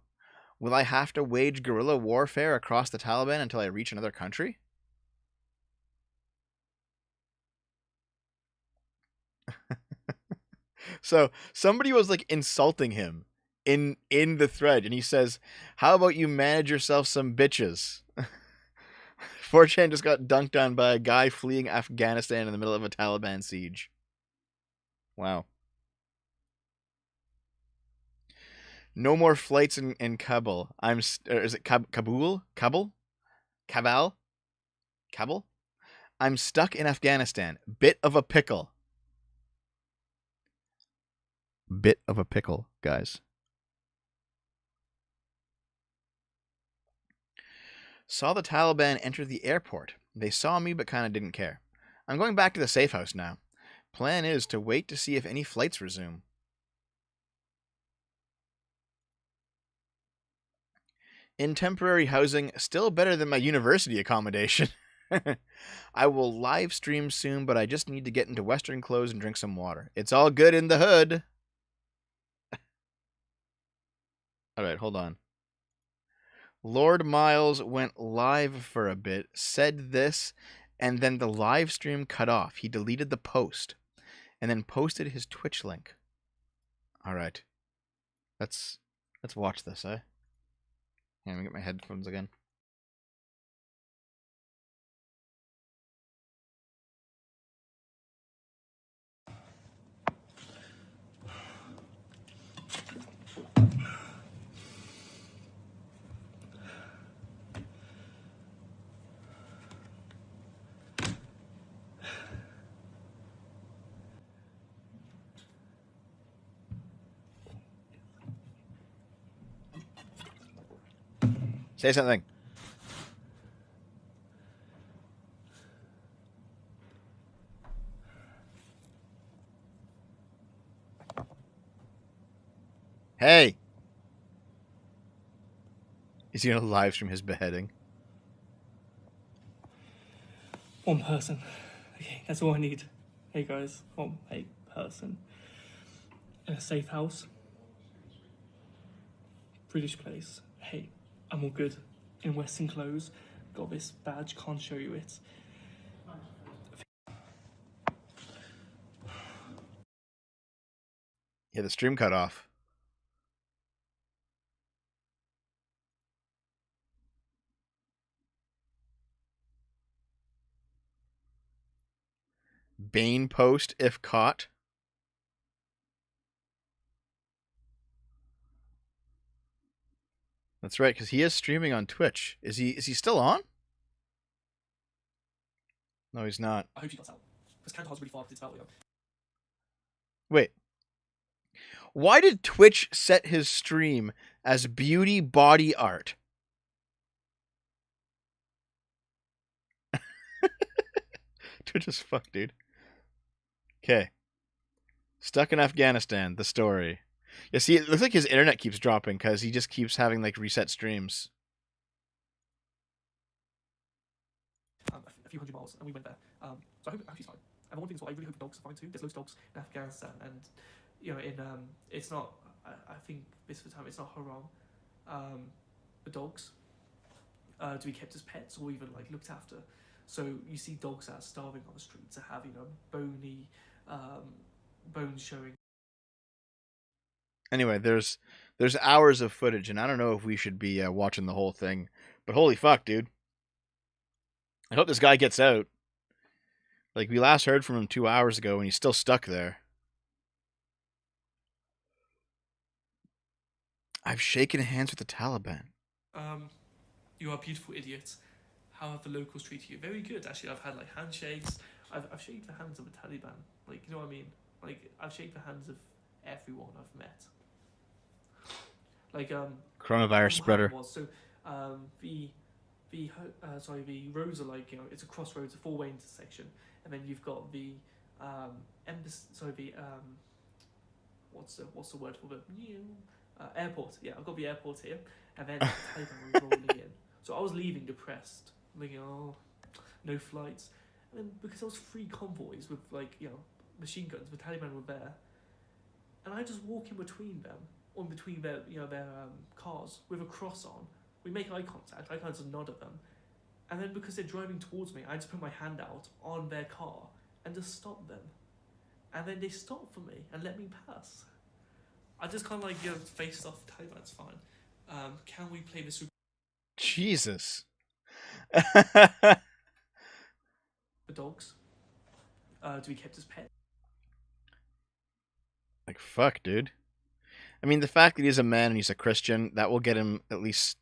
Will I have to wage guerrilla warfare across the Taliban until I reach another country? So somebody was like insulting him in the thread, and he says, "How about you manage yourself some bitches?" 4chan just got dunked on by a guy fleeing Afghanistan in the middle of a Taliban siege. Wow. No more flights in Kabul. Is it Kabul? Kabul? Kabul? Kabul? I'm stuck in Afghanistan. Bit of a pickle. Bit of a pickle, guys. Saw the Taliban enter the airport. They saw me but kind of didn't care. I'm going back to the safe house now. Plan is to wait to see if any flights resume. In temporary housing, still better than my university accommodation. I will live stream soon, but I just need to get into Western clothes and drink some water. It's all good in the hood. Alright, hold on. Lord Miles went live for a bit, said this, and then the live stream cut off. He deleted the post, and then posted his Twitch link. Alright. Let's watch this, eh? Let me get my headphones again. Say something. Hey! Is he gonna live stream his beheading? One person. Okay, that's all I need. Hey guys, one person. In a safe house. British place. Hey, I'm all good. In Western clothes. Got this badge, can't show you it. Yeah, the stream cut off. Bane post if caught. That's right, because he is streaming on Twitch. Is he still on? No, he's not. I hope she got out. Because Kantar's really far, because it's Valio. Wait. Why did Twitch set his stream as beauty body art? Twitch is fucked, dude. Okay. Stuck in Afghanistan, the story. You see, it looks like his internet keeps dropping because he just keeps having like reset streams. A few hundred miles, and we went there. So I hope she's fine. And one thing is what I really hope the dogs are fine too. There's loads of dogs in Afghanistan, and you know, it's not. I think this is the time. It's not haram. The dogs to be kept as pets or even like looked after. So you see dogs that are starving on the street to have bony bones showing. Anyway, there's hours of footage, and I don't know if we should be watching the whole thing, but holy fuck, dude! I hope this guy gets out. Like, we last heard from him 2 hours ago, and he's still stuck there. I've shaken hands with the Taliban. You are a beautiful idiot. How have the locals treated you? Very good, actually. I've had like handshakes. I've shaken the hands of the Taliban. Like, you know what I mean? Like, I've shaken the hands of everyone I've met. Like, Coronavirus what happened spreader. was, so the roads are like, it's a crossroads, a four-way intersection, and then you've got the embassy. Sorry, the what's the word for the airport? Yeah, I've got the airport here, and then the Taliban were rolling in. So I was leaving depressed, thinking, oh, no flights, and then because there was 3 convoys with machine guns, the Taliban were there, and I just walk in between them, or in between their cars with a cross on. We make eye contact. I kind of just nod at them, and then because they're driving towards me, I just put my hand out on their car and just stop them, and then they stop for me and let me pass. I just kind of faced off the Taliban. It's fine. Can we play this? Jesus. The dogs to be kept as pets. Like, fuck, dude. I mean, the fact that he's a man and he's a Christian, that will get him at least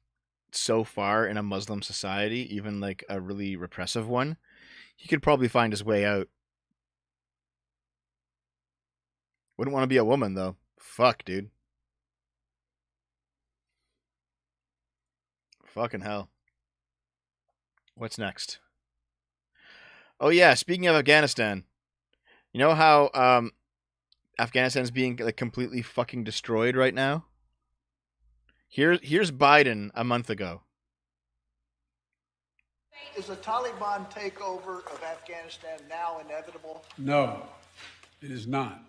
so far in a Muslim society, even like a really repressive one. He could probably find his way out. Wouldn't want to be a woman, though. Fuck, dude. Fucking hell. What's next? Oh, yeah, speaking of Afghanistan. You know how Afghanistan's being like completely fucking destroyed right now? Here's Biden a month ago. Is the Taliban takeover of Afghanistan now inevitable? No, it is not.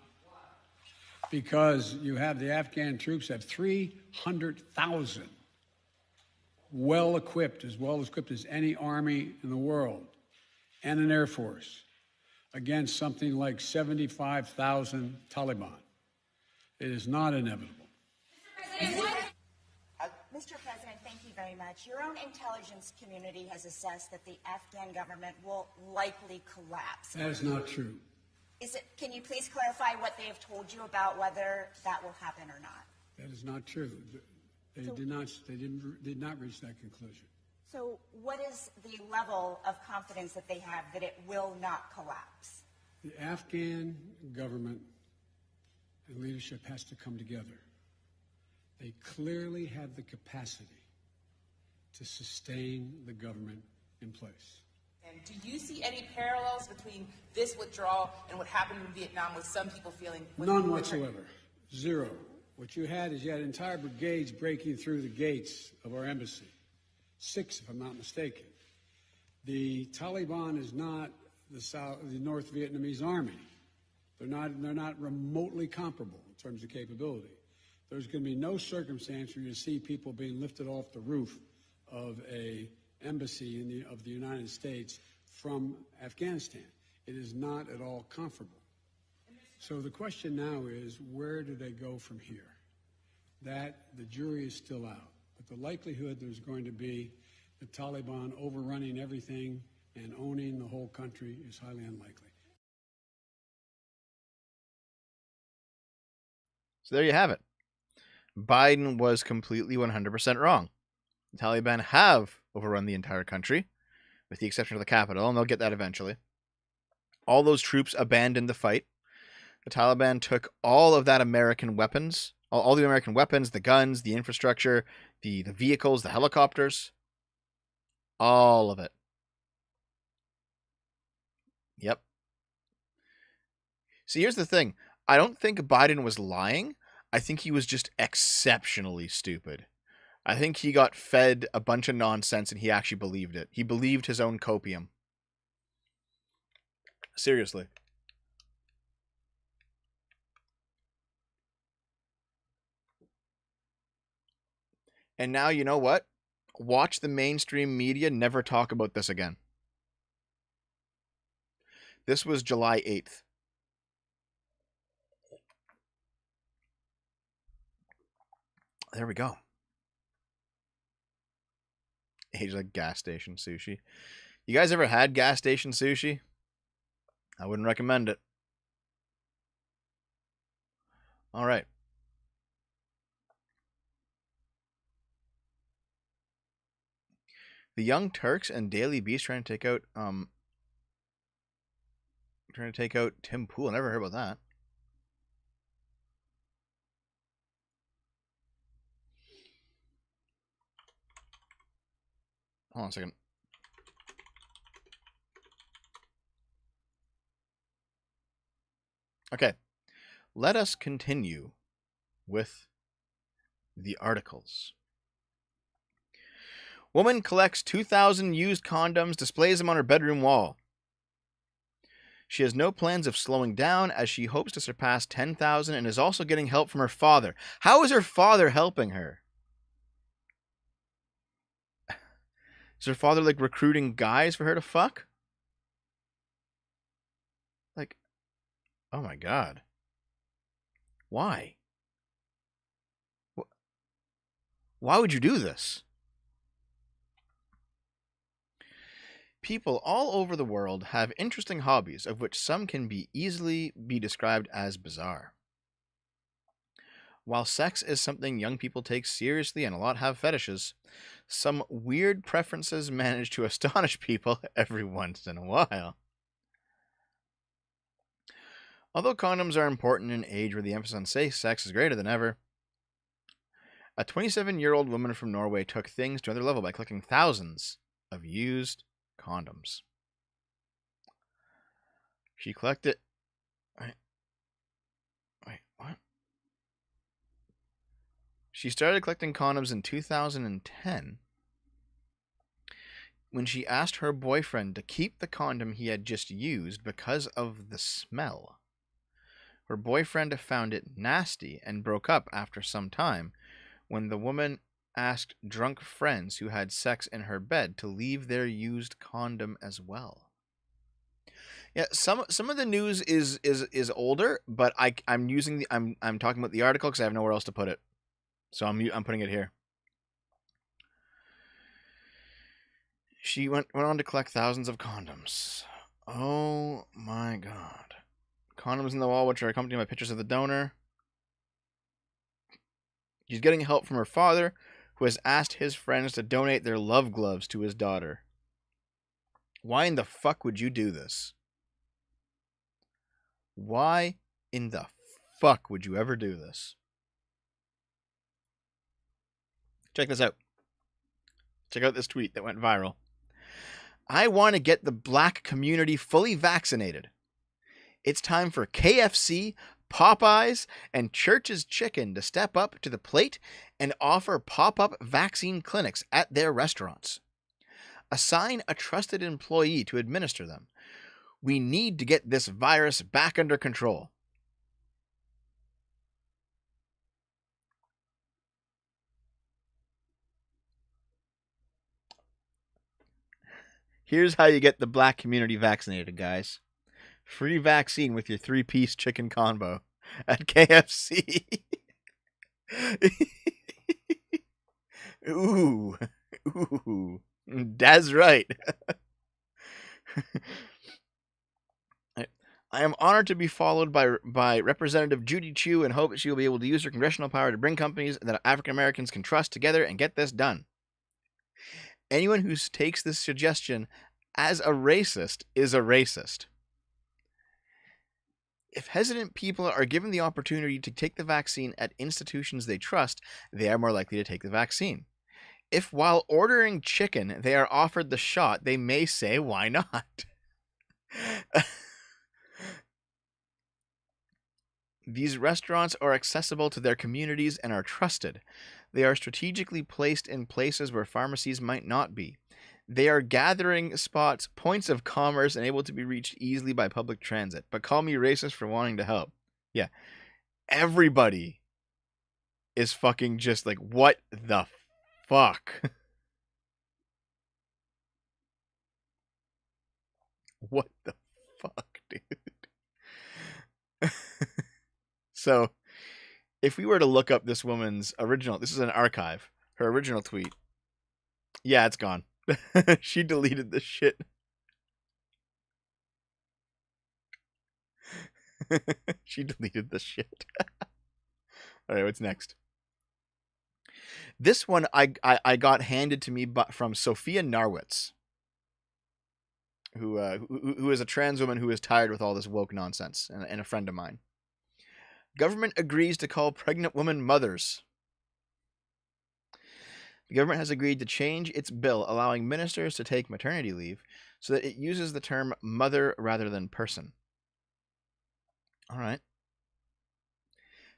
Because you have the Afghan troops have 300,000 well equipped as any army in the world, and an air force against something like 75,000 Taliban. It is not inevitable. Mr. President, thank you very much. Your own intelligence community has assessed that the Afghan government will likely collapse. That is not true. Can you please clarify what they have told you about whether that will happen or not? That is not true. They did not reach that conclusion. So what is the level of confidence that they have that it will not collapse? The Afghan government and leadership has to come together. They clearly have the capacity to sustain the government in place. And do you see any parallels between this withdrawal and what happened in Vietnam with some people feeling... None whatsoever. Zero. What you had entire brigades breaking through the gates of our embassy. 6, if I'm not mistaken. The Taliban is not the North Vietnamese army. They're not remotely comparable in terms of capability. There's going to be no circumstance where you see people being lifted off the roof of a embassy of the United States from Afghanistan. It is not at all comparable. So the question now is, where do they go from here? That the jury is still out. But the likelihood there's going to be the Taliban overrunning everything and owning the whole country is highly unlikely. So there you have it. Biden was completely 100% wrong. The Taliban have overrun the entire country, with the exception of the capital, and they'll get that eventually. All those troops abandoned the fight. The Taliban took all of that American weapons, all the American weapons, the guns, the infrastructure, the vehicles, the helicopters, all of it. Yep. See, here's the thing. I don't think Biden was lying. I think he was just exceptionally stupid. I think he got fed a bunch of nonsense and he actually believed it. He believed his own copium. Seriously. And now, you know what? Watch the mainstream media never talk about this again. This was July 8th. There we go. Age like gas station sushi. You guys ever had gas station sushi? I wouldn't recommend it. All right. The Young Turks and Daily Beast trying to take out trying to take out Tim Pool. I never heard about that. Hold on a second. Okay. Let us continue with the articles. Woman collects 2,000 used condoms, displays them on her bedroom wall. She has no plans of slowing down as she hopes to surpass 10,000 and is also getting help from her father. How is her father helping her? Is her father like recruiting guys for her to fuck? Like, oh my God. Why? Why would you do this? People all over the world have interesting hobbies, of which some can be easily be described as bizarre. While sex is something young people take seriously and a lot have fetishes, some weird preferences manage to astonish people every once in a while. Although condoms are important in an age where the emphasis on safe sex is greater than ever, a 27-year-old woman from Norway took things to another level by collecting thousands of used condoms. She collected... Wait, what? She started collecting condoms in 2010 when she asked her boyfriend to keep the condom he had just used because of the smell. Her boyfriend found it nasty and broke up after some time when the woman asked drunk friends who had sex in her bed to leave their used condom as well. Yeah, some of the news is older, but I'm talking about the article because I have nowhere else to put it, so I'm putting it here. She went on to collect thousands of condoms. Oh my God. Condoms in the wall, which are accompanied by pictures of the donor. She's getting help from her father, who has asked his friends to donate their love gloves to his daughter. Why in the fuck would you do this? Why in the fuck would you ever do this? Check this out. Check out this tweet that went viral. I want to get the black community fully vaccinated. It's time for KFC, Popeyes, and Church's Chicken to step up to the plate and offer pop-up vaccine clinics at their restaurants. Assign a trusted employee to administer them. We need to get this virus back under control. Here's how you get the black community vaccinated, guys. Free vaccine with your 3-piece chicken combo at KFC. Ooh. That's right. I am honored to be followed by Representative Judy Chu and hope that she will be able to use her congressional power to bring companies that African Americans can trust together and get this done. Anyone who takes this suggestion as a racist is a racist. If hesitant people are given the opportunity to take the vaccine at institutions they trust, they are more likely to take the vaccine. If while ordering chicken they are offered the shot, they may say, why not? These restaurants are accessible to their communities and are trusted. They are strategically placed in places where pharmacies might not be. They are gathering spots, points of commerce, and able to be reached easily by public transit. But call me racist for wanting to help. Yeah. Everybody is fucking just like, what the fuck? What the fuck, dude? So, if we were to look up this woman's original, this is an archive, her original tweet. Yeah, it's gone. She deleted this shit. She deleted this shit. All right, what's next? This one I got handed to me from Sophia Narwitz. who is a trans woman who is tired with all this woke nonsense, and a friend of mine. Government agrees to call pregnant women mothers. The government has agreed to change its bill allowing ministers to take maternity leave so that it uses the term mother rather than person. All right.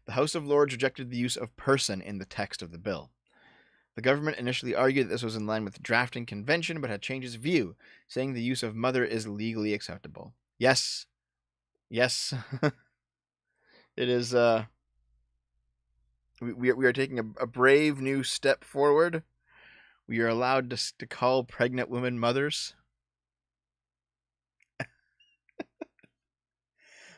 The House of Lords rejected the use of person in the text of the bill. The government initially argued that this was in line with the drafting convention, but had changed its view, saying the use of mother is legally acceptable. Yes. Yes. It is, we are taking a brave new step forward. We are allowed to call pregnant women mothers.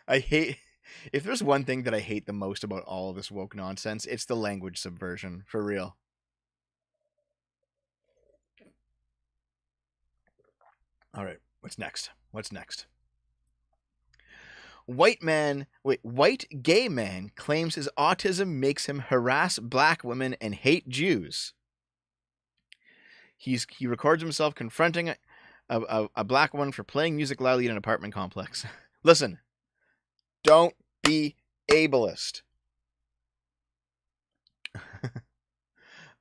If there's one thing that I hate the most about all of this woke nonsense, it's the language subversion, for real. All right, what's next? White gay man claims his autism makes him harass black women and hate Jews. He records himself confronting a black woman for playing music loudly in an apartment complex. Listen, don't be ableist.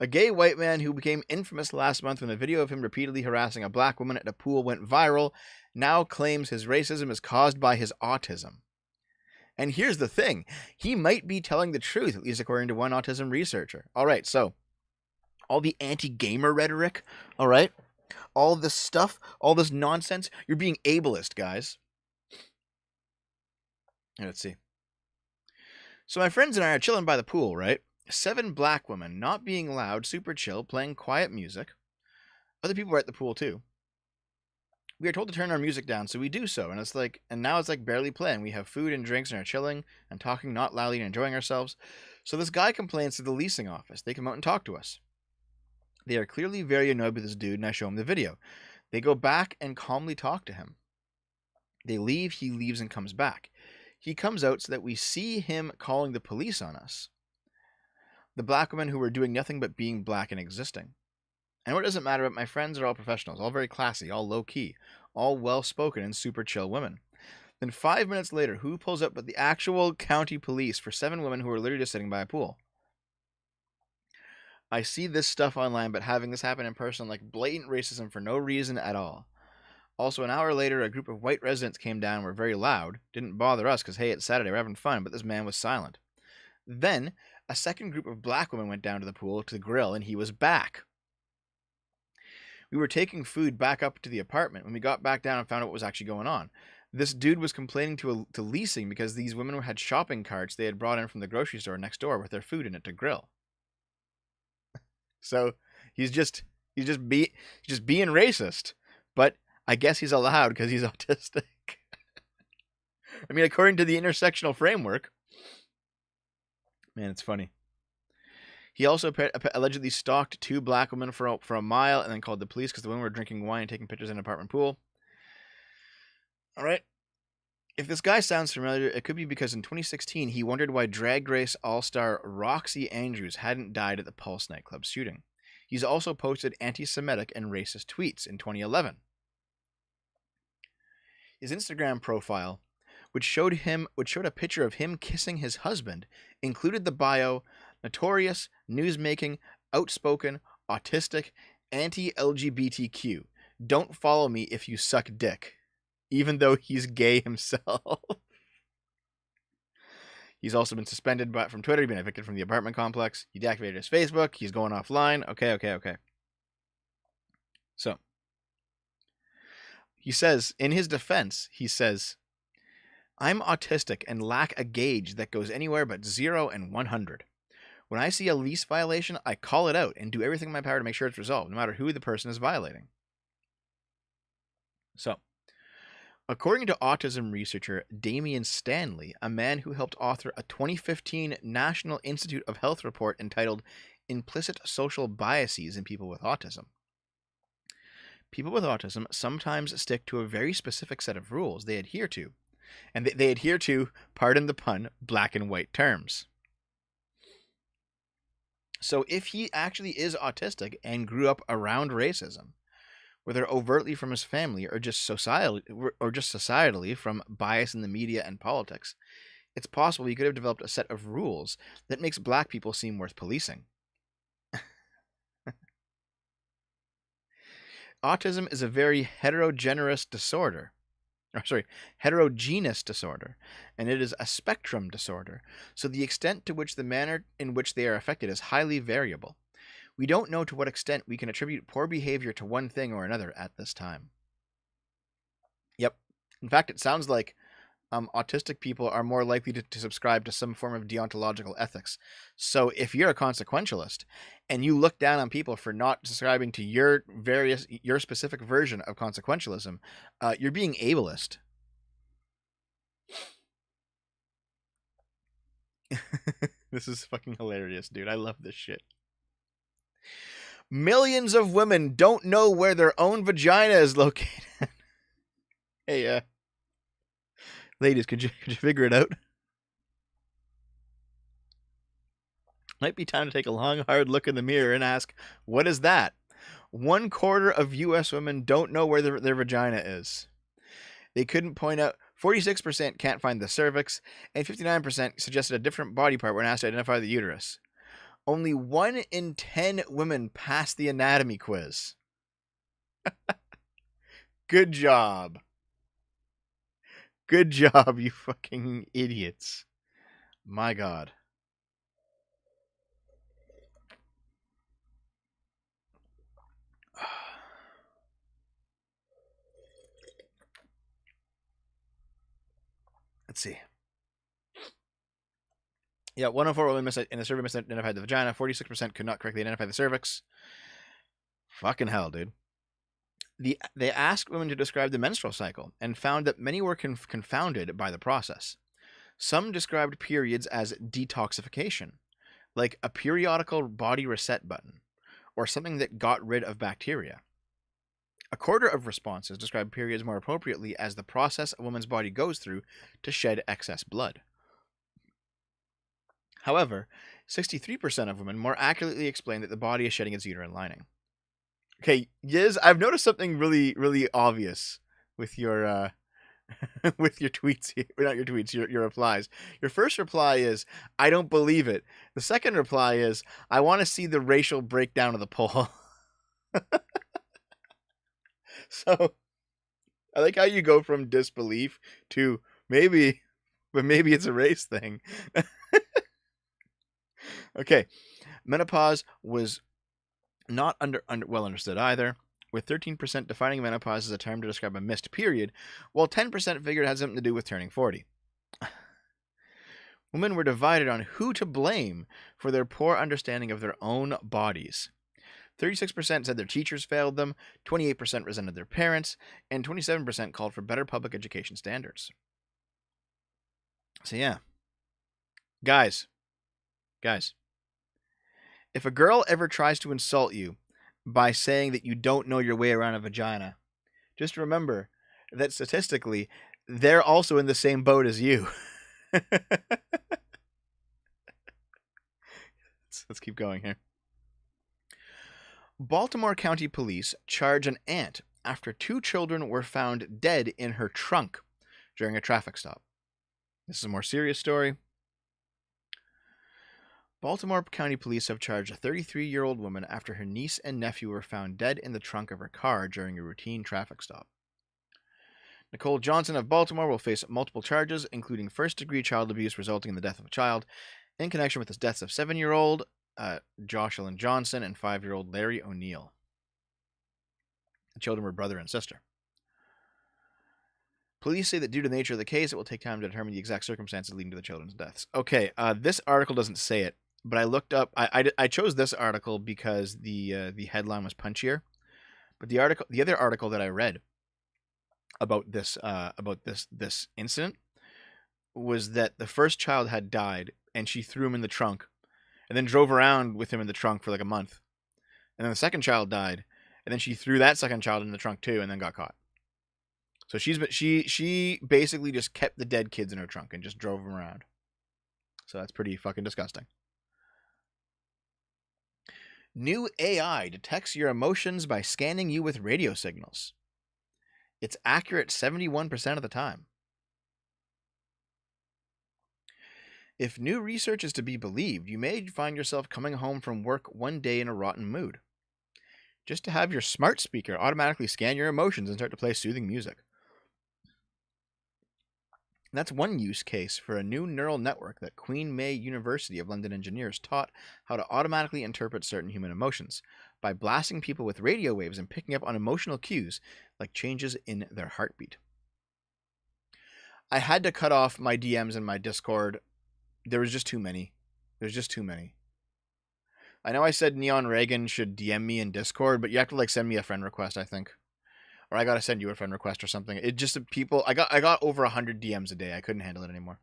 A gay white man who became infamous last month when a video of him repeatedly harassing a black woman at a pool went viral now claims his racism is caused by his autism. And here's the thing. He might be telling the truth, at least according to one autism researcher. All right, so all the anti-gamer rhetoric, all right? All this stuff, all this nonsense, you're being ableist, guys. Let's see. So my friends and I are chilling by the pool, right? 7 black women, not being loud, super chill, playing quiet music. Other people are at the pool too. We are told to turn our music down, so we do so, and now it's like barely playing. We have food and drinks and are chilling and talking not loudly and enjoying ourselves. So this guy complains to the leasing office. They come out and talk to us. They are clearly very annoyed with this dude, and I show him the video. They go back and calmly talk to him. They leave, he leaves and comes back. He comes out so that we see him calling the police on us. The black women who were doing nothing but being black and existing. And what doesn't matter, but my friends are all professionals, all very classy, all low-key, all well-spoken and super chill women. Then 5 minutes later, who pulls up but the actual county police for 7 women who are literally just sitting by a pool? I see this stuff online, but having this happen in person, like blatant racism for no reason at all. Also, an hour later, a group of white residents came down and were very loud. Didn't bother us because, hey, it's Saturday, we're having fun, but this man was silent. Then, a second group of black women went down to the pool, to the grill, and he was back. We were taking food back up to the apartment when we got back down and found out what was actually going on. This dude was complaining to leasing because these women had shopping carts they had brought in from the grocery store next door with their food in it to grill. So he's just being racist, but I guess he's allowed because he's autistic. I mean, according to the intersectional framework. Man, it's funny. He also allegedly stalked 2 black women for a mile and then called the police because the women were drinking wine and taking pictures in an apartment pool. All right. If this guy sounds familiar, it could be because in 2016 he wondered why Drag Race all-star Roxy Andrews hadn't died at the Pulse nightclub shooting. He's also posted anti-Semitic and racist tweets in 2011. His Instagram profile, which showed a picture of him kissing his husband, included the bio, notorious, newsmaking, outspoken, autistic, anti-LGBTQ. Don't follow me if you suck dick. Even though he's gay himself. He's also been suspended from Twitter. He's been evicted from the apartment complex. He deactivated his Facebook. He's going offline. Okay. So, he says, in his defense, he says, I'm autistic and lack a gauge that goes anywhere but 0 and 100. When I see a lease violation, I call it out and do everything in my power to make sure it's resolved, no matter who the person is violating. So, according to autism researcher Damian Stanley, a man who helped author a 2015 National Institute of Health report entitled Implicit Social Biases in People with Autism, people with autism sometimes stick to a very specific set of rules they adhere to, and they adhere to, pardon the pun, black and white terms. So if he actually is autistic and grew up around racism, whether overtly from his family or just societally from bias in the media and politics, it's possible he could have developed a set of rules that makes black people seem worth policing. Autism is a very heterogeneous disorder, and it is a spectrum disorder, so the extent to which the manner in which they are affected is highly variable. We don't know to what extent we can attribute poor behavior to one thing or another at this time. Yep. In fact, it sounds like autistic people are more likely to subscribe to some form of deontological ethics. So if you're a consequentialist and you look down on people for not subscribing to your specific version of consequentialism, you're being ableist. This is fucking hilarious, dude. I love this shit. Millions of women don't know where their own vagina is located. Hey, ladies, could you figure it out? Might be time to take a long, hard look in the mirror and ask, what is that? 1/4 of U.S. women don't know where their vagina is. They couldn't point out. 46% can't find the cervix, and 59% suggested a different body part when asked to identify the uterus. Only 1 in 10 women pass the anatomy quiz. Good job. Good job, you fucking idiots. My God. Let's see. Yeah, 1 in 4 women in the survey misidentified the vagina. 46% could not correctly identify the cervix. Fucking hell, dude. They asked women to describe the menstrual cycle and found that many were confounded by the process. Some described periods as detoxification, like a periodical body reset button, or something that got rid of bacteria. 1/4 of responses described periods more appropriately as the process a woman's body goes through to shed excess blood. However, 63% of women more accurately explained that the body is shedding its uterine lining. Okay, Yiz, I've noticed something really, really obvious with your with your tweets here. Not your tweets, your replies. Your first reply is, I don't believe it. The second reply is, I want to see the racial breakdown of the poll. So, I like how you go from disbelief to maybe, but maybe it's a race thing. Okay, menopause was not well understood either, with 13% defining menopause as a term to describe a missed period, while 10% figured it had something to do with turning 40. Women were divided on who to blame for their poor understanding of their own bodies. 36% said their teachers failed them, 28% resented their parents, and 27% called for better public education standards. So yeah. Guys, if a girl ever tries to insult you by saying that you don't know your way around a vagina, just remember that statistically, they're also in the same boat as you. Let's keep going here. Baltimore County Police charge an aunt after 2 children were found dead in her trunk during a traffic stop. This is a more serious story. Baltimore County Police have charged a 33-year-old woman after her niece and nephew were found dead in the trunk of her car during a routine traffic stop. Nicole Johnson of Baltimore will face multiple charges, including first-degree child abuse resulting in the death of a child, in connection with the deaths of 7-year-old Jocelyn Johnson and 5-year-old Larry O'Neill. The children were brother and sister. Police say that due to the nature of the case, it will take time to determine the exact circumstances leading to the children's deaths. Okay, this article doesn't say it, but I looked up. I chose this article because the headline was punchier. But the other article that I read about this incident was that the first child had died, and she threw him in the trunk, and then drove around with him in the trunk for like a month. And then the second child died, and then she threw that second child in the trunk too, and then got caught. So she basically just kept the dead kids in her trunk and just drove them around. So that's pretty fucking disgusting. New AI detects your emotions by scanning you with radio signals. It's accurate 71% of the time. If new research is to be believed, you may find yourself coming home from work one day in a rotten mood, just to have your smart speaker automatically scan your emotions and start to play soothing music. That's one use case for a new neural network that Queen Mary University of London engineers taught how to automatically interpret certain human emotions by blasting people with radio waves and picking up on emotional cues like changes in their heartbeat. I had to cut off my DMs in my Discord. There was just too many. There's just too many. I know I said Neon Reagan should DM me in Discord, but you have to like send me a friend request, I think. Or I gotta send you a friend request or something. It just people I got over 100 DMs a day. I couldn't handle it anymore.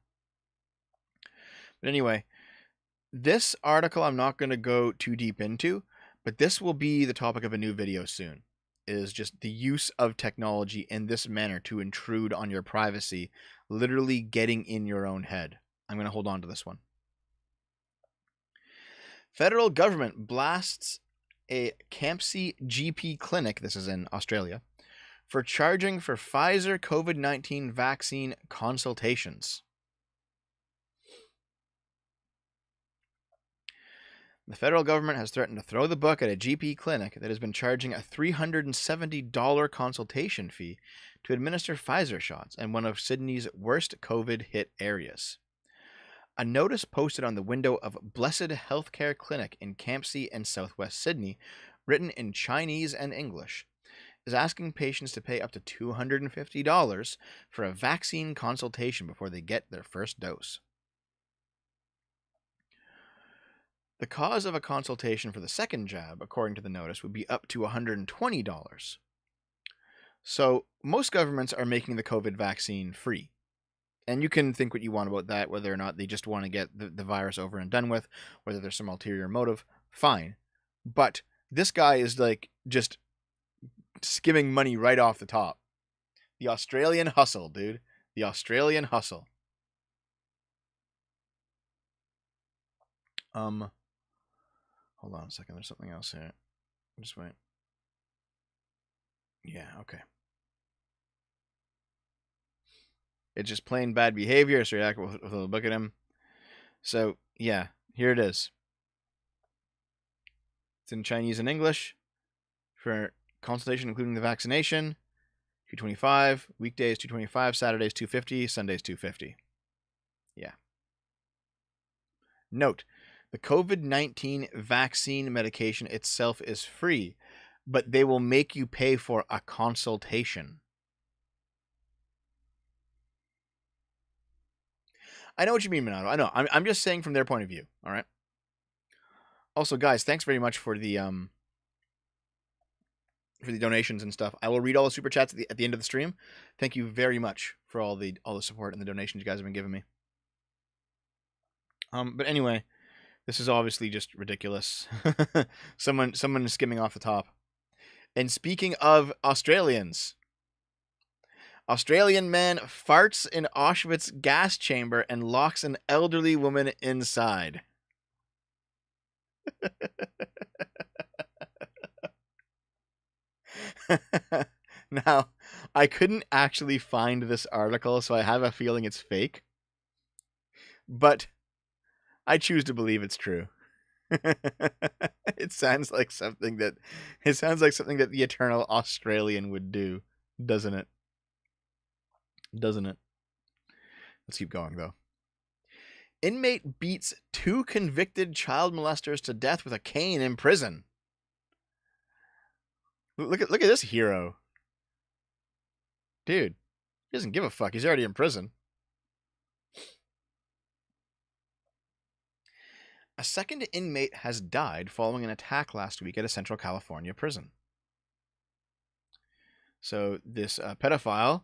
But anyway, this article I'm not gonna go too deep into, but this will be the topic of a new video soon. Is just the use of technology in this manner to intrude on your privacy, literally getting in your own head. I'm gonna hold on to this one. Federal government blasts a Campsie GP clinic, this is in Australia, for charging for Pfizer COVID-19 vaccine consultations. The federal government has threatened to throw the book at a GP clinic that has been charging a $370 consultation fee to administer Pfizer shots in one of Sydney's worst COVID-hit areas. A notice posted on the window of Blessed Healthcare Clinic in Campsie and southwest Sydney, written in Chinese and English, is asking patients to pay up to $250 for a vaccine consultation before they get their first dose. The cost of a consultation for the second jab, according to the notice, would be up to $120. So most governments are making the COVID vaccine free. And you can think what you want about that, whether or not they just want to get the virus over and done with, whether there's some ulterior motive, fine. But this guy is like just skimming money right off the top. The Australian hustle, dude. The Australian hustle. Hold on a second. There's something else here. Just wait. Yeah, okay. It's just plain bad behavior, so you're acting with a look at him. So, yeah, here it is. It's in Chinese and English for consultation including the vaccination. $225, weekdays $225, Saturdays $250, Sundays $250. Yeah. Note, the COVID-19 vaccine medication itself is free, but they will make you pay for a consultation. I know what you mean, Minato. I know. I'm just saying from their point of view. All right. Also, guys, thanks very much for the donations and stuff. I will read all the super chats at the end of the stream. Thank you very much for all the support and the donations you guys have been giving me. But anyway, this is obviously just ridiculous. someone is skimming off the top. And speaking of Australians. Australian man farts in Auschwitz gas chamber and locks an elderly woman inside. Now, I couldn't actually find this article, so I have a feeling it's fake. But I choose to believe it's true. It sounds like something that the eternal Australian would do, doesn't it? Doesn't it? Let's keep going, though. Inmate beats 2 convicted child molesters to death with a cane in prison. Look at this hero. Dude, he doesn't give a fuck. He's already in prison. A second inmate has died following an attack last week at a Central California prison. So this pedophile,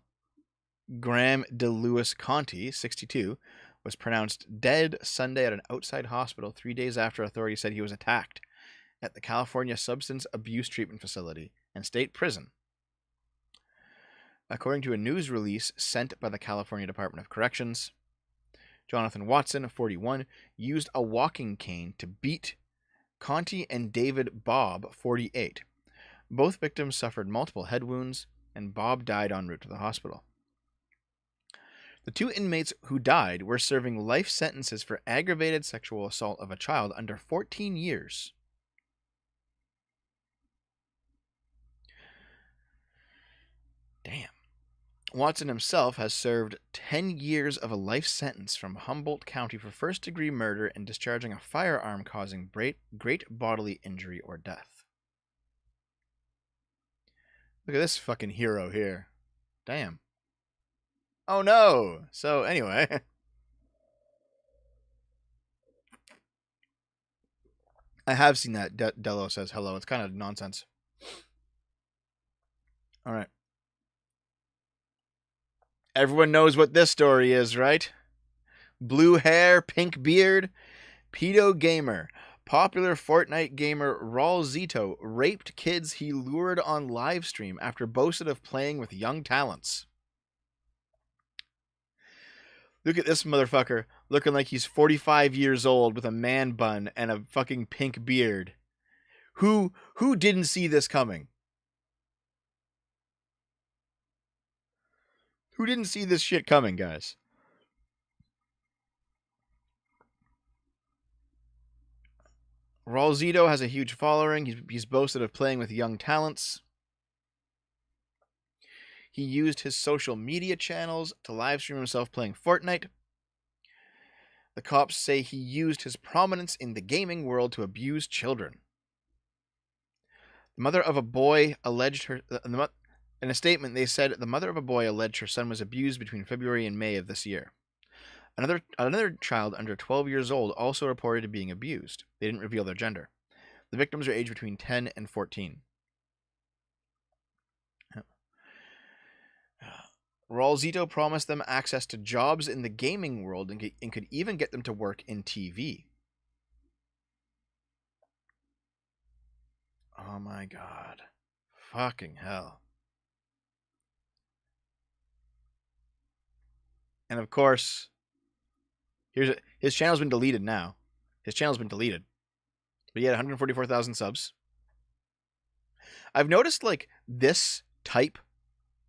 Graham DeLewis Conti, 62, was pronounced dead Sunday at an outside hospital 3 days after authorities said he was attacked at the California Substance Abuse Treatment Facility and State Prison. According to a news release sent by the California Department of Corrections, Jonathan Watson, 41, used a walking cane to beat Conti and David Bob, 48. Both victims suffered multiple head wounds, and Bob died en route to the hospital. The two inmates who died were serving life sentences for aggravated sexual assault of a child under 14 years. Damn. Watson himself has served 10 years of a life sentence from Humboldt County for first-degree murder and discharging a firearm causing great bodily injury or death. Look at this fucking hero here. Damn. Oh no! So, anyway. I have seen that. Dello says hello. It's kind of nonsense. Alright. Everyone knows what this story is, right? Blue hair, pink beard, pedo gamer. Popular Fortnite gamer Raul Zito raped kids he lured on livestream after boasted of playing with young talents. Look at this motherfucker looking like he's 45 years old with a man bun and a fucking pink beard. Who didn't see this coming? Who didn't see this shit coming, guys? Raul Zito has a huge following. He's boasted of playing with young talents. He used his social media channels to live stream himself playing Fortnite. The cops say he used his prominence in the gaming world to abuse children. The mother of a boy alleged her... In a statement, they said the mother of a boy alleged her son was abused between February and May of this year. Another child under 12 years old also reported being abused. They didn't reveal their gender. The victims are aged between 10 and 14. Raul Zito promised them access to jobs in the gaming world and could even get them to work in TV. Oh my god. Fucking hell. And of course, his channel's been deleted now. His channel's been deleted. But he had 144,000 subs. I've noticed, like, this type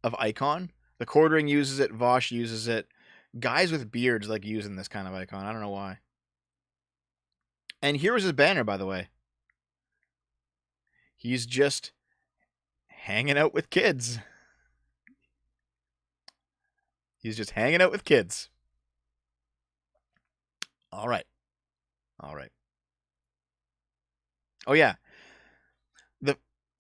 of icon, the Quartering uses it, Vosh uses it, guys with beards like using this kind of icon. I don't know why. And here was his banner, by the way. He's just hanging out with kids. He's just hanging out with kids. All right. All right. Oh, yeah.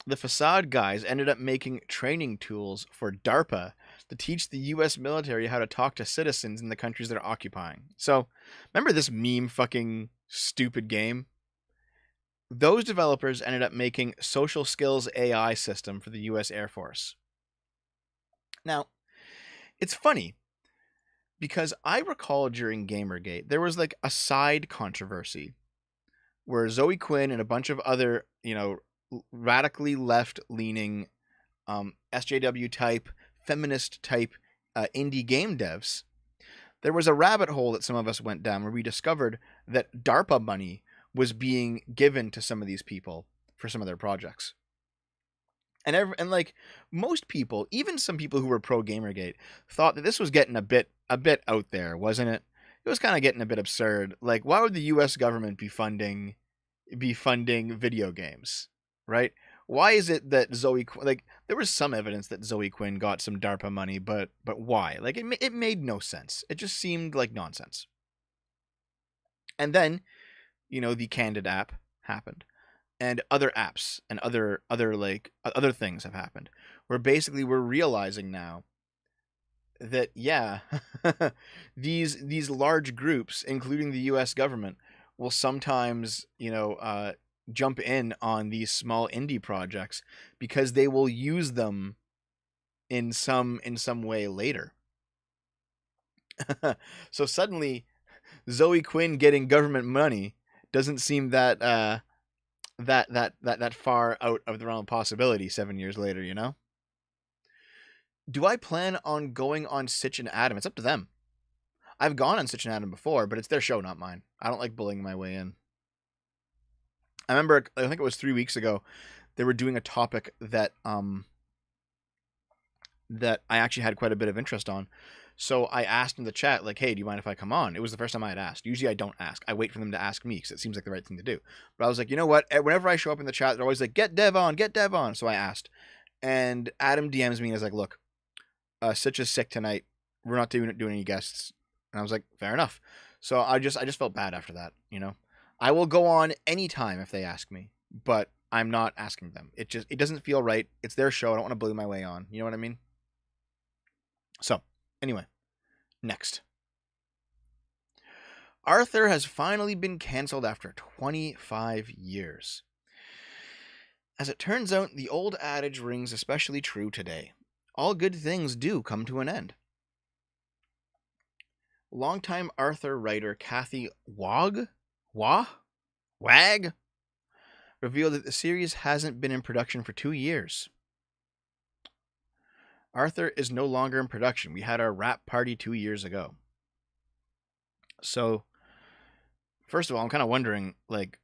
The Facade guys ended up making training tools for DARPA to teach the U.S. military how to talk to citizens in the countries they're occupying. So, remember this meme fucking stupid game? Those developers ended up making social skills AI system for the U.S. Air Force. Now, it's funny because I recall during Gamergate, there was like a side controversy where Zoe Quinn and a bunch of other, radically left-leaning SJW type, feminist type indie game devs, there was a rabbit hole that some of us went down where we discovered that DARPA money was being given to some of these people for some of their projects. And like most people, even some people who were pro Gamergate, thought that this was getting a bit out there, wasn't it? It was kind of getting a bit absurd. Like, why would the U.S. government be funding video games, right? Why is it that Zoe, like, there was some evidence that Zoe Quinn got some DARPA money, but why? Like, it made no sense. It just seemed like nonsense. And then, the Candid app happened. And other apps and other things have happened where basically we're realizing now that, yeah, these large groups, including the U.S. government, will sometimes, jump in on these small indie projects because they will use them in some way later. So suddenly, Zoe Quinn getting government money doesn't seem that far out of the realm of possibility 7 years later, Do I plan on going on Sitch and Adam? It's up to them. I've gone on Sitch and Adam before, but it's their show, not mine. I don't like bullying my way in. I remember, I think it was 3 weeks ago, they were doing a topic that that I actually had quite a bit of interest on. So I asked in the chat, like, hey, do you mind if I come on? It was the first time I had asked. Usually I don't ask. I wait for them to ask me because it seems like the right thing to do. But I was like, you know what? Whenever I show up in the chat, they're always like, get Dev on, get Dev on. So I asked. And Adam DMs me and is like, look, Sitch is sick tonight. We're not doing any guests. And I was like, fair enough. So I just felt bad after that, you know? I will go on anytime if they ask me, but I'm not asking them. It doesn't feel right. It's their show. I don't want to blow my way on. You know what I mean? So, anyway, next. Arthur has finally been canceled after 25 years. As it turns out, the old adage rings especially true today. All good things do come to an end. Longtime Arthur writer Kathy Wag revealed that the series hasn't been in production for 2 years. Arthur is no longer in production. We had our wrap party 2 years ago. So, first of all, I'm kind of wondering, like,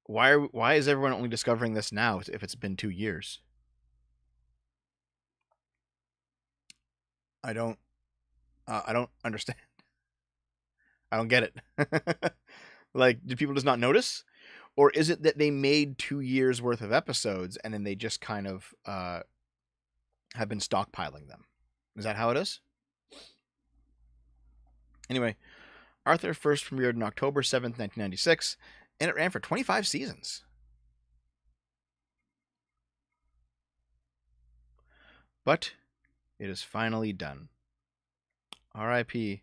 why is everyone only discovering this now if it's been 2 years? I don't understand. I don't get it. Like, did people just not notice? Or is it that they made 2 years worth of episodes and then they just kind of have been stockpiling them? Is that how it is? Anyway, Arthur first premiered on October 7th, 1996, and it ran for 25 seasons. But it is finally done. R.I.P.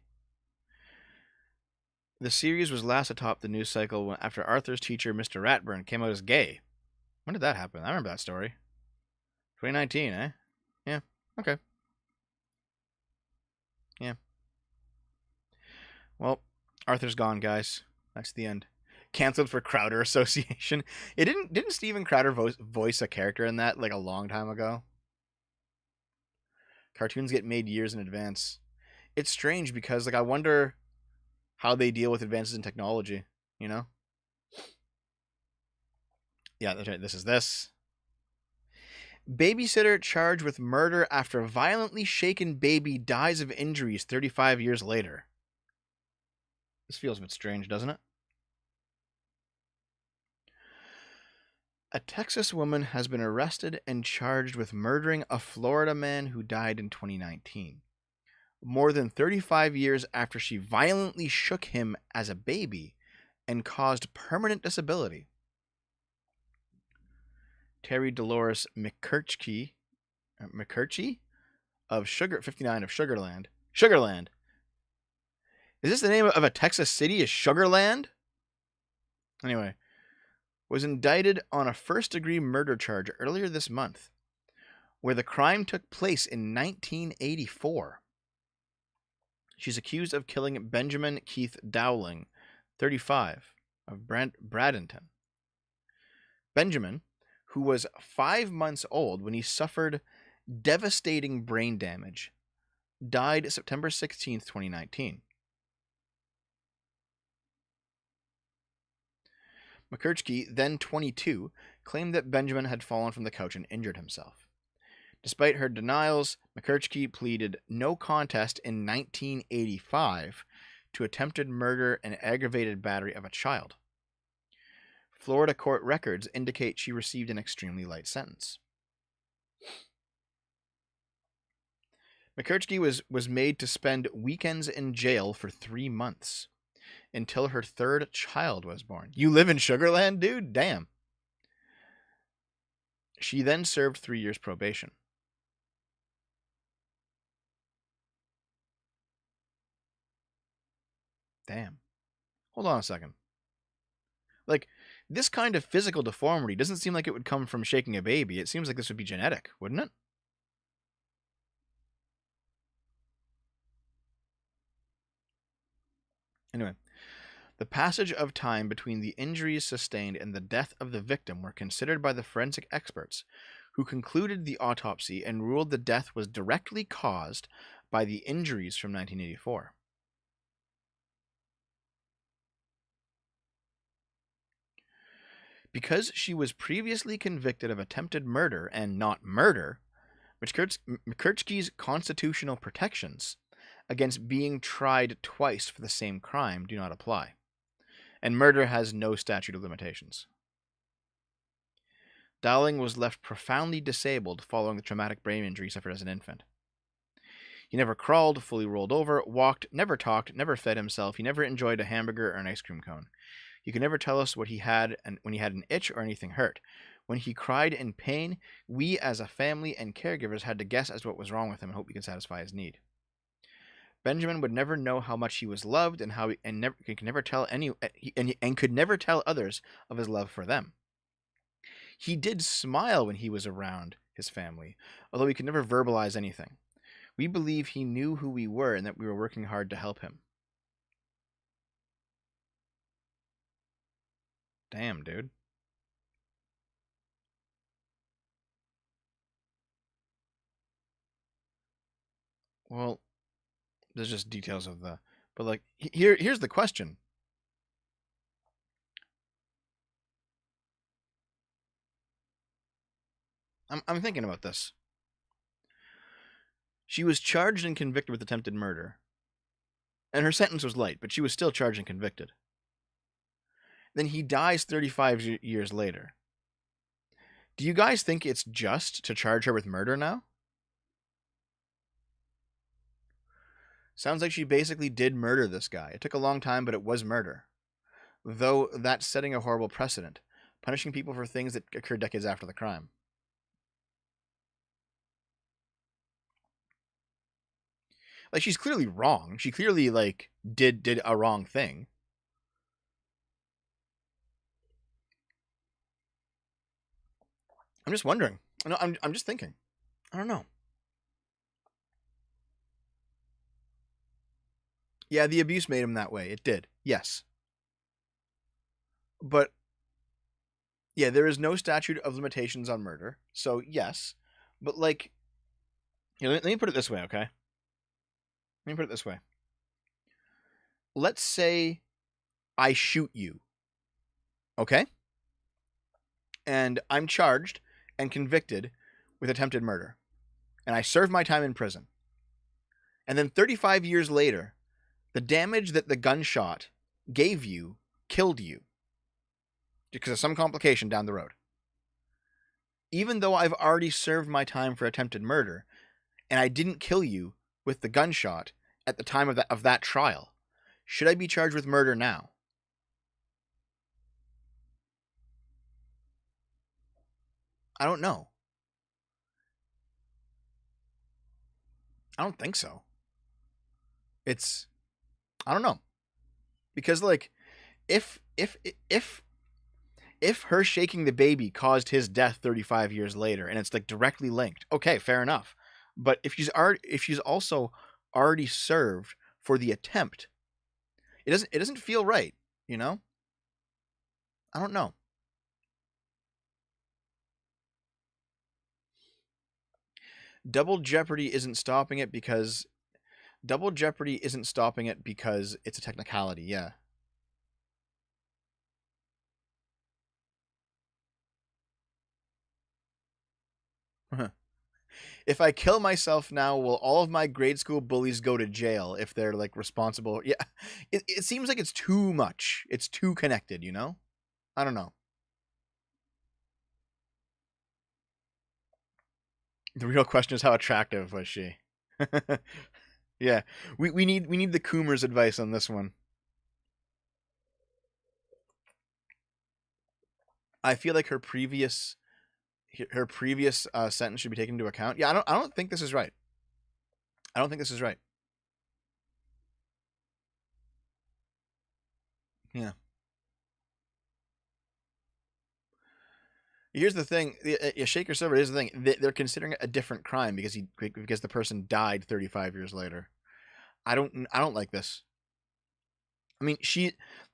The series was last atop the news cycle after Arthur's teacher, Mr. Ratburn, came out as gay. When did that happen? I remember that story. 2019, eh? Yeah, okay. Yeah. Well, Arthur's gone, guys. That's the end. Cancelled for Crowder Association. It didn't Steven Crowder voice a character in that like a long time ago? Cartoons get made years in advance. It's strange because like I wonder how they deal with advances in technology, you know? Yeah, that's right. This is this. Babysitter charged with murder after violently shaken baby dies of injuries 35 years later. This feels a bit strange, doesn't it? A Texas woman has been arrested and charged with murdering a Florida man who died in 2019. More than 35 years after she violently shook him as a baby and caused permanent disability. Terry Dolores McCurchie of 59 of Sugarland. Sugarland. Is this the name of a Texas city? Is Sugarland? Anyway, was indicted on a first-degree murder charge earlier this month, where the crime took place in 1984. She's accused of killing Benjamin Keith Dowling, 35, of Bradenton. Benjamin, who was 5 months old when he suffered devastating brain damage, died September 16, 2019. McCurchie, then 22, claimed that Benjamin had fallen from the couch and injured himself. Despite her denials, McCurchie pleaded no contest in 1985 to attempted murder and aggravated battery of a child. Florida court records indicate she received an extremely light sentence. McCurchie was made to spend weekends in jail for 3 months until her third child was born. You live in Sugarland, dude? Damn. She then served 3 years probation. Damn. Hold on a second. Like, this kind of physical deformity doesn't seem like it would come from shaking a baby. It seems like this would be genetic, wouldn't it? Anyway, the passage of time between the injuries sustained and the death of the victim were considered by the forensic experts, who concluded the autopsy and ruled the death was directly caused by the injuries from 1984. Because she was previously convicted of attempted murder and not murder, McCurtsky's constitutional protections against being tried twice for the same crime do not apply, and murder has no statute of limitations. Dowling was left profoundly disabled following the traumatic brain injury he suffered as an infant. He never crawled, fully rolled over, walked, never talked, never fed himself. He never enjoyed a hamburger or an ice cream cone. He could never tell us what he had and when he had an itch or anything hurt. When he cried in pain, we as a family and caregivers had to guess as to what was wrong with him and hope we could satisfy his need. Benjamin would never know how much he was loved and could never tell others of his love for them. He did smile when he was around his family, although he could never verbalize anything. We believe he knew who we were and that we were working hard to help him. Damn, dude. Well, there's just details of the... But, like, here's the question. I'm thinking about this. She was charged and convicted with attempted murder. And her sentence was light, but she was still charged and convicted. Then he dies 35 years later. Do you guys think it's just to charge her with murder now? Sounds like she basically did murder this guy. It took a long time, but it was murder. Though that's setting a horrible precedent, punishing people for things that occurred decades after the crime. Like, she's clearly wrong. She clearly, like, did a wrong thing. I'm just wondering. No, I'm just thinking. I don't know. Yeah, the abuse made him that way. It did. Yes. But, yeah, there is no statute of limitations on murder. So, yes. But, like, let me put it this way, okay? Let me put it this way. Let's say I shoot you. Okay? And I'm charged and convicted with attempted murder. And I serve my time in prison. And then 35 years later, the damage that the gunshot gave you killed you because of some complication down the road. Even though I've already served my time for attempted murder, and I didn't kill you with the gunshot at the time of that trial, should I be charged with murder now? I don't know. I don't think so. I don't know. Because, like, if her shaking the baby caused his death 35 years later and it's, like, directly linked, okay, fair enough. But if she's also already served for the attempt, it doesn't feel right, you know? I don't know. Double jeopardy isn't stopping it because it's a technicality, yeah. If I kill myself now, will all of my grade school bullies go to jail if they're, like, responsible? Yeah, it seems like it's too much. It's too connected, you know? I don't know. The real question is, how attractive was she? Yeah, we need the Coomer's advice on this one. I feel like her previous sentence should be taken into account. Yeah, I don't think this is right. I don't think this is right. Yeah. Here's the thing. Shaker Silver, here's the thing. They're considering it a different crime because the person died 35 years later. I don't like this. I mean,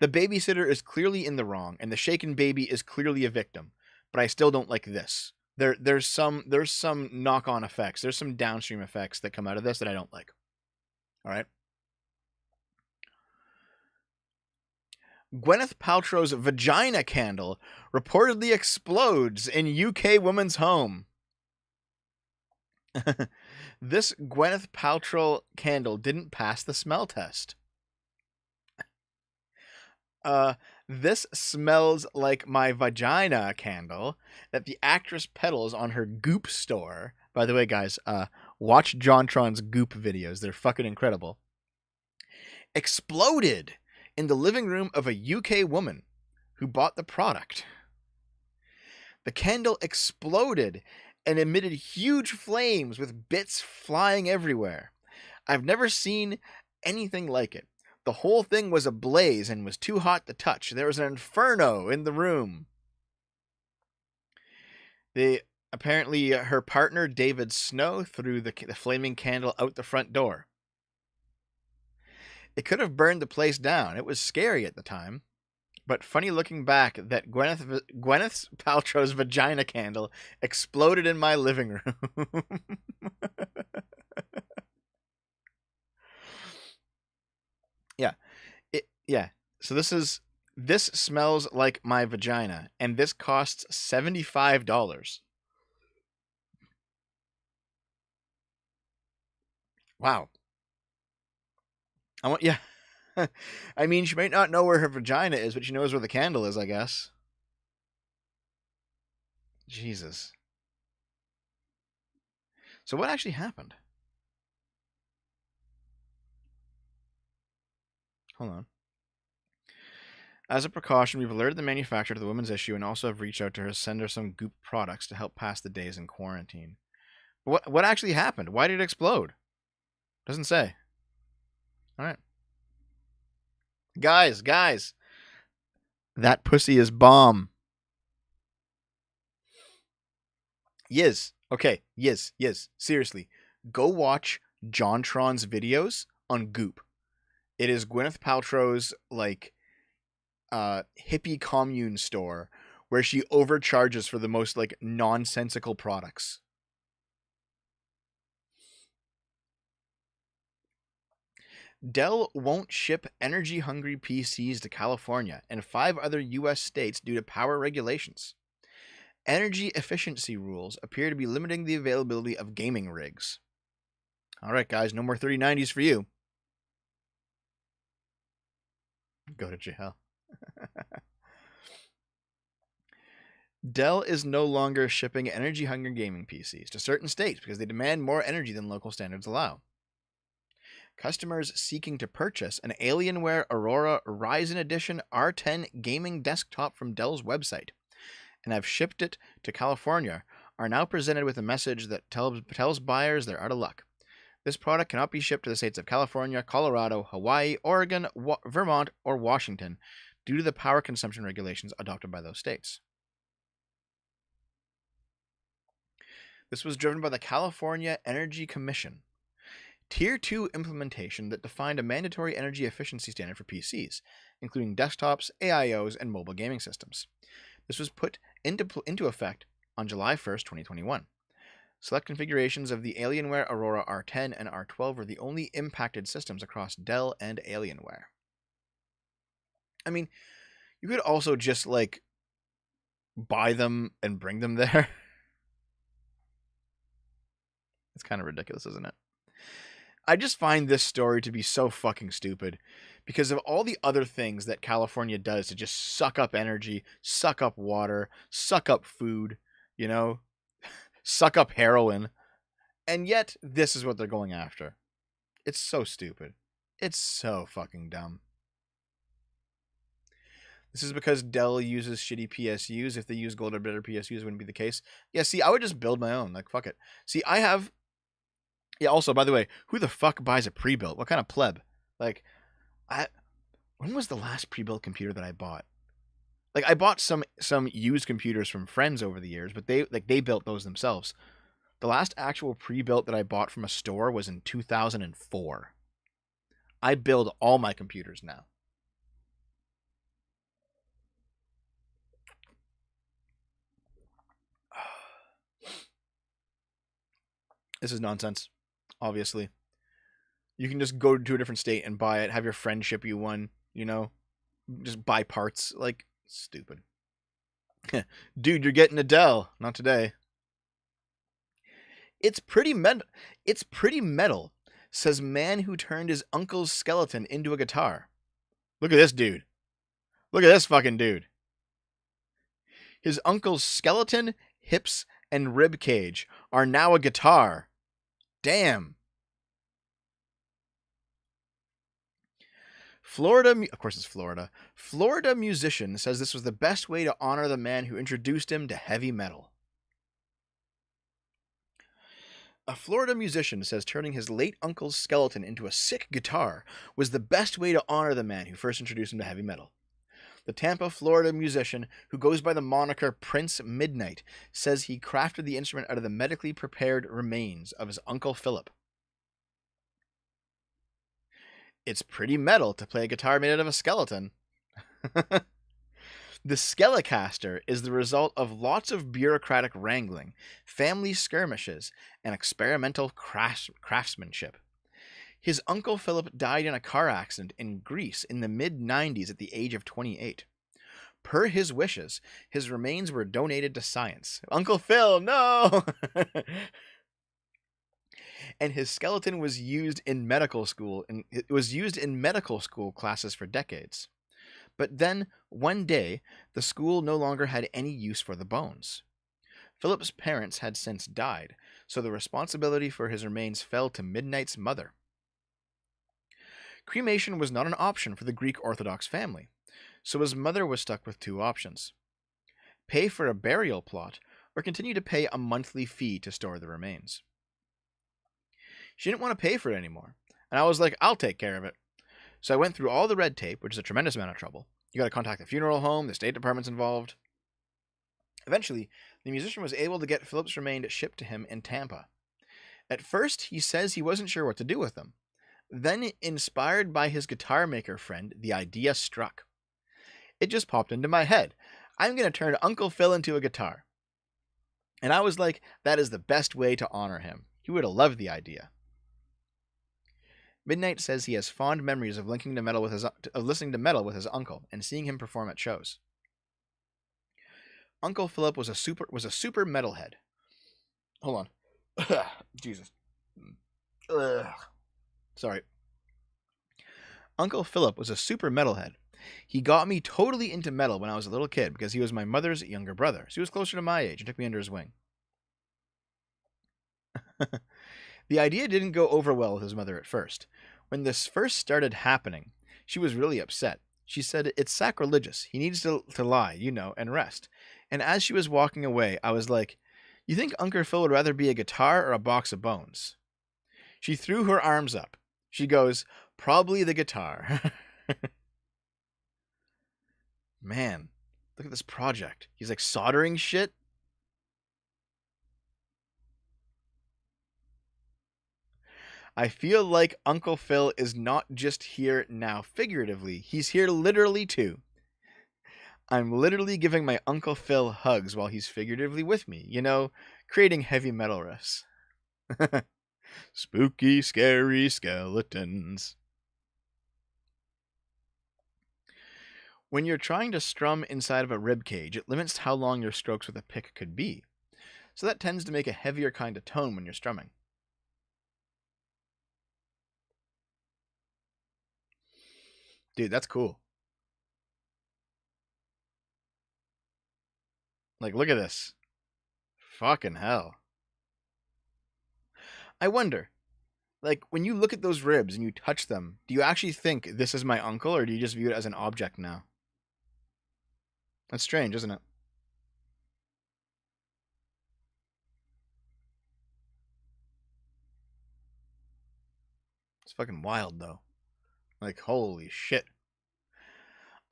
the babysitter is clearly in the wrong, and the shaken baby is clearly a victim. But I still don't like this. There's some knock-on effects. There's some downstream effects that come out of this that I don't like. All right. Gwyneth Paltrow's vagina candle reportedly explodes in UK woman's home. This Gwyneth Paltrow candle didn't pass the smell test. This smells like my vagina candle that the actress peddles on her Goop store. By the way, guys, watch JonTron's Goop videos. They're fucking incredible. Exploded in the living room of a UK woman who bought the product. The candle exploded and emitted huge flames with bits flying everywhere. I've never seen anything like it. The whole thing was ablaze and was too hot to touch. There was an inferno in the room. Apparently, her partner, David Snow, threw the flaming candle out the front door. It could have burned the place down. It was scary at the time. But funny looking back that Gwyneth Paltrow's vagina candle exploded in my living room. Yeah. So this smells like my vagina, and this costs $75. Wow. I mean, she might not know where her vagina is, but she knows where the candle is, I guess. Jesus. So what actually happened? Hold on. As a precaution, we've alerted the manufacturer to the woman's issue and also have reached out to her to send her some Goop products to help pass the days in quarantine. What actually happened? Why did it explode? Doesn't say. All right. Guys. That pussy is bomb. Yiz. Okay, Yiz. Seriously. Go watch JonTron's videos on Goop. It is Gwyneth Paltrow's, like, hippie commune store where she overcharges for the most, like, nonsensical products. Dell won't ship energy-hungry PCs to California and 5 other U.S. states due to power regulations. Energy efficiency rules appear to be limiting the availability of gaming rigs. All right, guys, no more 3090s for you. Go to jail. Dell is no longer shipping energy-hungry gaming PCs to certain states because they demand more energy than local standards allow. Customers seeking to purchase an Alienware Aurora Ryzen Edition R10 gaming desktop from Dell's website and have shipped it to California are now presented with a message that tells buyers they're out of luck. This product cannot be shipped to the states of California, Colorado, Hawaii, Oregon, Vermont, or Washington due to the power consumption regulations adopted by those states. This was driven by the California Energy Commission Tier 2 implementation that defined a mandatory energy efficiency standard for PCs, including desktops, AIOs, and mobile gaming systems. This was put into effect on July 1st, 2021. Select configurations of the Alienware Aurora R10 and R12 were the only impacted systems across Dell and Alienware. I mean, you could also just, like, buy them and bring them there. It's kind of ridiculous, isn't it? I just find this story to be so fucking stupid because of all the other things that California does to just suck up energy, suck up water, suck up food, you know, suck up heroin. And yet this is what they're going after. It's so stupid. It's so fucking dumb. This is because Dell uses shitty PSUs. If they use gold or better PSUs, it wouldn't be the case. Yeah, see, I would just build my own. Like, fuck it. See, I have... Yeah, also, by the way, who the fuck buys a pre-built? What kind of pleb? Like, when was the last pre-built computer that I bought? Like, I bought some used computers from friends over the years, but they built those themselves. The last actual pre-built that I bought from a store was in 2004. I build all my computers now. This is nonsense. Obviously, you can just go to a different state and buy it, have your friend ship you one, you know, just buy parts. Like, stupid. Dude, you're getting Adele. Not today. It's pretty metal, says man who turned his uncle's skeleton into a guitar. Look at this dude. Look at this fucking dude. His uncle's skeleton, hips, and rib cage are now a guitar. Damn. Of course it's Florida. Florida musician says this was the best way to honor the man who introduced him to heavy metal. A Florida musician says turning his late uncle's skeleton into a sick guitar was the best way to honor the man who first introduced him to heavy metal. The Tampa, Florida musician, who goes by the moniker Prince Midnight, says he crafted the instrument out of the medically prepared remains of his Uncle Philip. It's pretty metal to play a guitar made out of a skeleton. The Skelecaster is the result of lots of bureaucratic wrangling, family skirmishes, and experimental craftsmanship. His Uncle Philip died in a car accident in Greece in the mid-90s at the age of 28. Per his wishes, his remains were donated to science. Uncle Phil, no! And his skeleton was used in medical school, and it was used in medical school classes for decades. But then, one day, the school no longer had any use for the bones. Philip's parents had since died, so the responsibility for his remains fell to Midnight's mother. Cremation was not an option for the Greek Orthodox family, so his mother was stuck with two options: pay for a burial plot, or continue to pay a monthly fee to store the remains. She didn't want to pay for it anymore, and I was like, I'll take care of it. So I went through all the red tape, which is a tremendous amount of trouble. You got to contact the funeral home, the State Department's involved. Eventually, the musician was able to get Philip's remains shipped to him in Tampa. At first, he says he wasn't sure what to do with them. Then, inspired by his guitar maker friend, the idea struck. It just popped into my head. I'm going to turn Uncle Phil into a guitar. And I was like, that is the best way to honor him. He would have loved the idea. Midnight says he has fond memories of listening to metal with his uncle and seeing him perform at shows. Uncle Philip was a super metalhead. Hold on. Jesus. Ugh. Sorry. Uncle Philip was a super metalhead. He got me totally into metal when I was a little kid because he was my mother's younger brother. So he was closer to my age and took me under his wing. The idea didn't go over well with his mother at first. When this first started happening, she was really upset. She said, it's sacrilegious. He needs to lie, and rest. And as she was walking away, I was like, you think Uncle Phil would rather be a guitar or a box of bones? She threw her arms up. She goes, probably the guitar. Man, look at this project. He's like soldering shit. I feel like Uncle Phil is not just here now figuratively. He's here literally too. I'm literally giving my Uncle Phil hugs while he's figuratively with me, creating heavy metal riffs. Spooky, scary skeletons. When you're trying to strum inside of a rib cage, it limits how long your strokes with a pick could be. So that tends to make a heavier kind of tone when you're strumming. Dude, that's cool. Like, look at this. Fucking hell. I wonder, like, when you look at those ribs and you touch them, do you actually think this is my uncle, or do you just view it as an object now? That's strange, isn't it? It's fucking wild, though. Like, holy shit.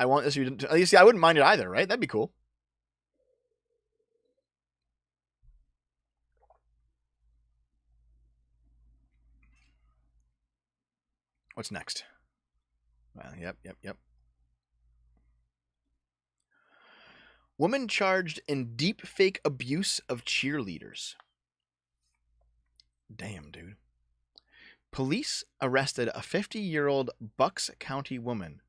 I want this to... You see, I wouldn't mind it either, right? That'd be cool. What's next? Well, yep. Woman charged in deep fake abuse of cheerleaders. Damn, dude. Police arrested a 50-year-old Bucks County woman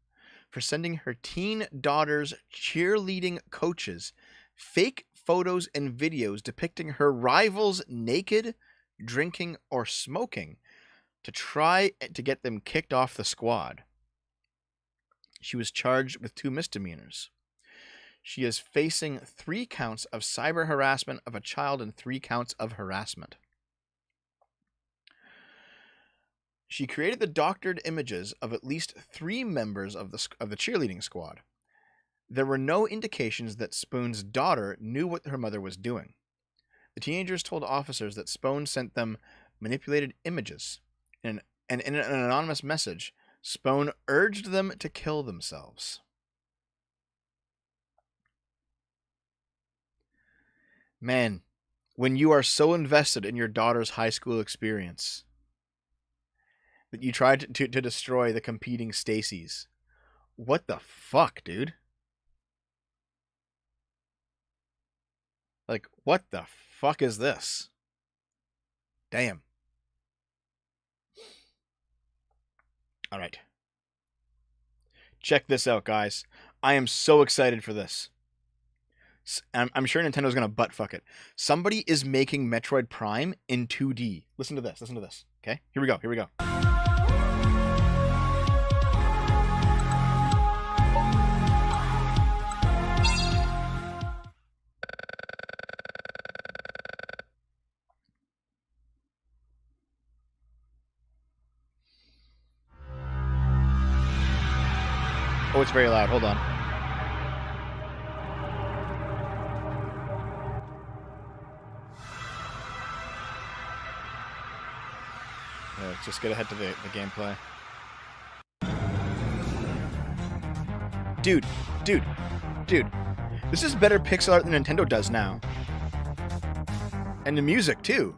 for sending her teen daughter's cheerleading coaches fake photos and videos depicting her rivals naked, drinking, or smoking to try to get them kicked off the squad. She was charged with 2 misdemeanors. She is facing 3 counts of cyber harassment of a child and 3 counts of harassment. She created the doctored images of at least 3 members of the cheerleading squad. There were no indications that Spoon's daughter knew what her mother was doing. The teenagers told officers that Spoon sent them manipulated images. And in an anonymous message, Spoon urged them to kill themselves. Man, when you are so invested in your daughter's high school experience that you tried to destroy the competing Stacys, what the fuck, dude? Like, what the fuck is this? Damn. All right. Check this out, guys. I am so excited for this. I'm sure Nintendo's going to butt fuck it. Somebody is making Metroid Prime in 2D. Listen to this. Listen to this. Okay? Here we go. Here we go. Oh, it's very loud. Hold on. Let's just get ahead to the gameplay. Dude. This is better pixel art than Nintendo does now. And the music, too.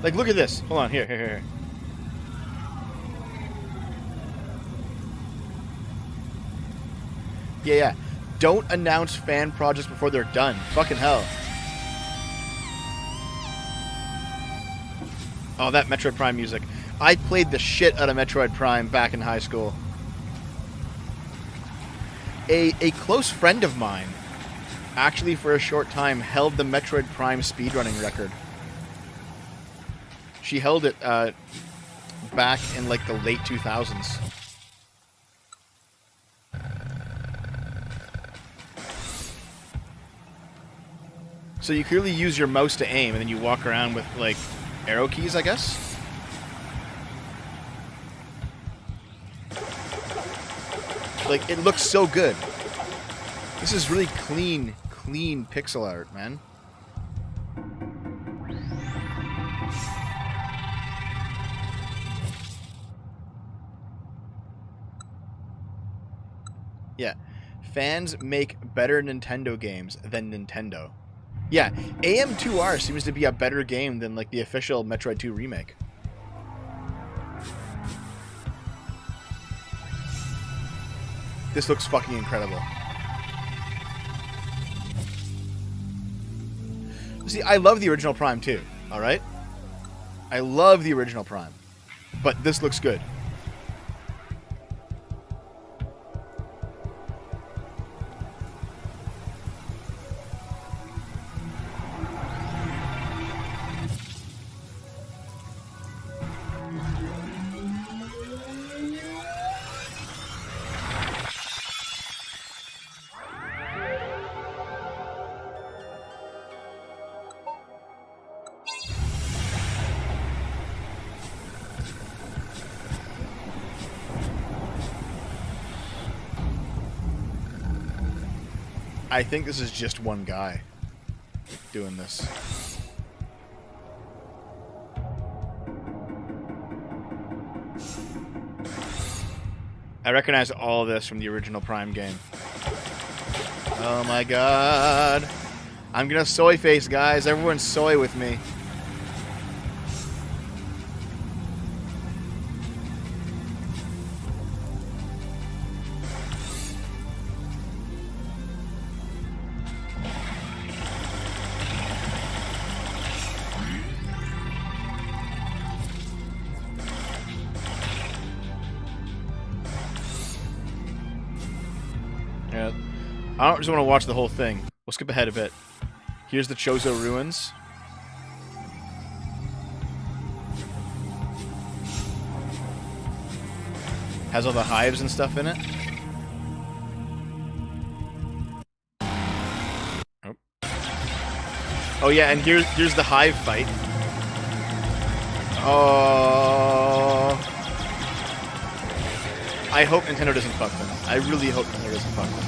Like, look at this. Hold on. Here. Yeah. Don't announce fan projects before they're done. Fucking hell. Oh, that Metroid Prime music. I played the shit out of Metroid Prime back in high school. A close friend of mine, actually for a short time, held the Metroid Prime speedrunning record. She held it back in like the late 2000s. So you clearly use your mouse to aim, and then you walk around with like arrow keys, I guess. Like, it looks so good. This is really clean pixel art, man. Yeah. Fans make better Nintendo games than Nintendo. Yeah, AM2R seems to be a better game than like the official Metroid 2 remake. This looks fucking incredible. See, I love the original Prime too, alright? I love the original Prime. But this looks good. I think this is just one guy doing this. I recognize all of this from the original Prime game. Oh my god. I'm gonna soy face, guys. Everyone soy with me. I don't just want to watch the whole thing. We'll skip ahead a bit. Here's the Chozo ruins. Has all the hives and stuff in it. Oh yeah, and here's the hive fight. Oh, I hope Nintendo doesn't fuck them. I really hope Nintendo doesn't fuck them.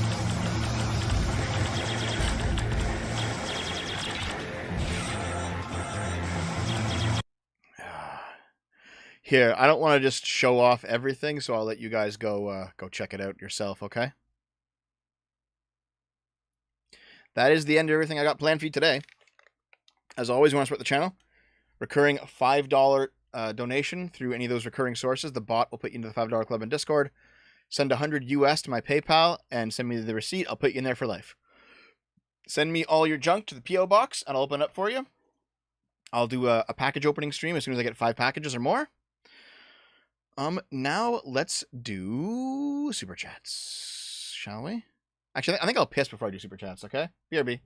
Here, I don't want to just show off everything, so I'll let you guys go check it out yourself, okay? That is the end of everything I got planned for you today. As always, you want to support the channel? Recurring $5 donation through any of those recurring sources. The bot will put you into the $5 club in Discord. Send $100 US to my PayPal and send me the receipt. I'll put you in there for life. Send me all your junk to the P.O. box and I'll open it up for you. I'll do a package opening stream as soon as I get 5 packages or more. Now let's do super chats, shall we? Actually, I think I'll piss before I do super chats, okay? BRB.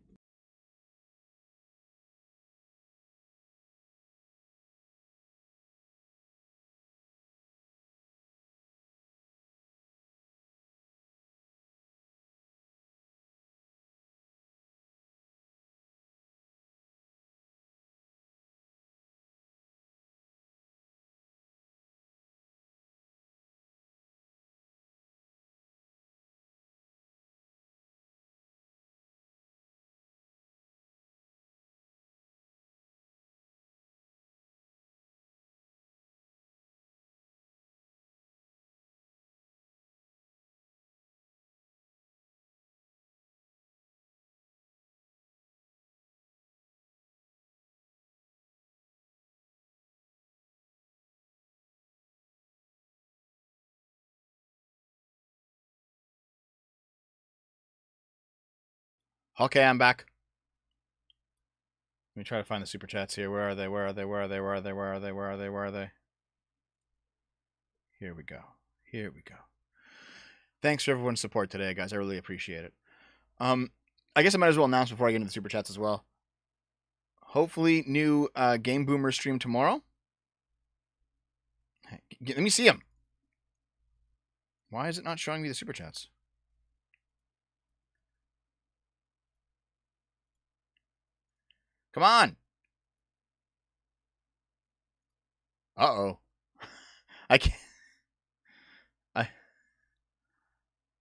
Okay, I'm back. Let me try to find the super chats here. Where are they? Where are they? Where are they? Where are they? Where are they? Where are they? Where are they? Here we go. Here we go. Thanks for everyone's support today, guys. I really appreciate it. I guess I might as well announce before I get into the super chats as well. Hopefully, new Game Boomer stream tomorrow. Hey, let me see them. Why is it not showing me the super chats? Come on. Uh-oh. I can't.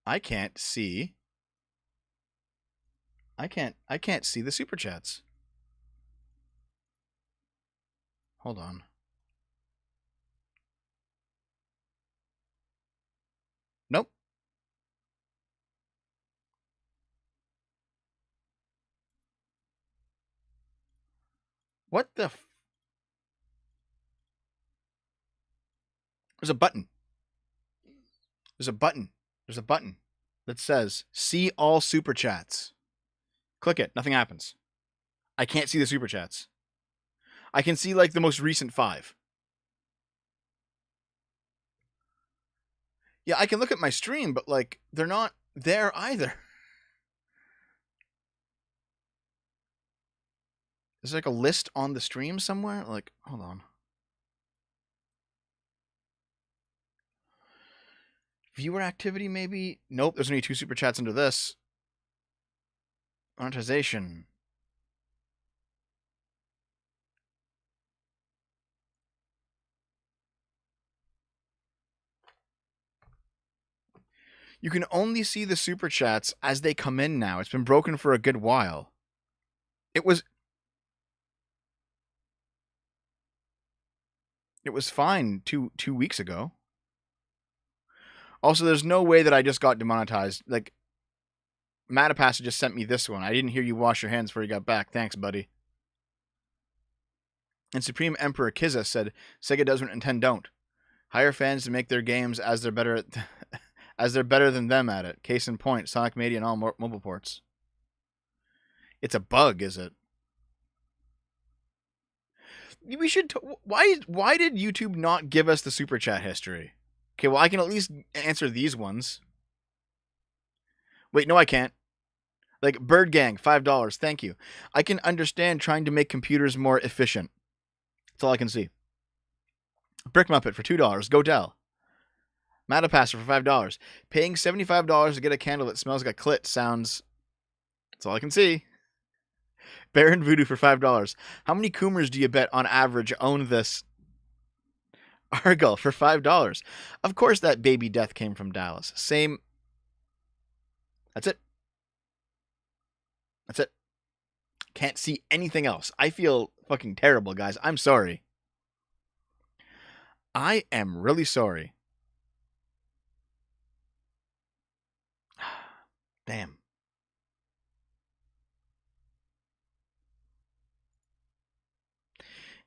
I can't see. I can't see the super chats. Hold on. Nope. What the There's a button. There's a button. There's a button that says see all super chats. Click it. Nothing happens. I can't see the super chats. I can see like the most recent 5. Yeah, I can look at my stream, but like they're not there either. Is there like a list on the stream somewhere? Like, hold on. Viewer activity, maybe? Nope, there's only 2 super chats under this. Monetization. You can only see the super chats as they come in now. It's been broken for a good while. It was fine two weeks ago. Also, there's no way that I just got demonetized. Like, Matapasta just sent me this one. I didn't hear you wash your hands before you got back. Thanks, buddy. And Supreme Emperor Kiza said, Sega does what Nintendo don't. Hire fans to make their games as they're better at as they're better than them at it. Case in point, Sonic Mania and all mobile ports. It's a bug, is it? We should. Why did YouTube not give us the super chat history? Okay, well I can at least answer these ones. Wait, no, I can't. Like Bird Gang, $5. Thank you. I can understand trying to make computers more efficient. That's all I can see. Brick Muppet for $2. Godell. Matapasser for $5. Paying $75 to get a candle that smells like a clit sounds... That's all I can see. Baron Voodoo for $5. How many Coomers do you bet on average own this? Argyle for $5. Of course that baby death came from Dallas. Same. That's it. That's it. Can't see anything else. I feel fucking terrible, guys. I'm sorry. I am really sorry. Damn.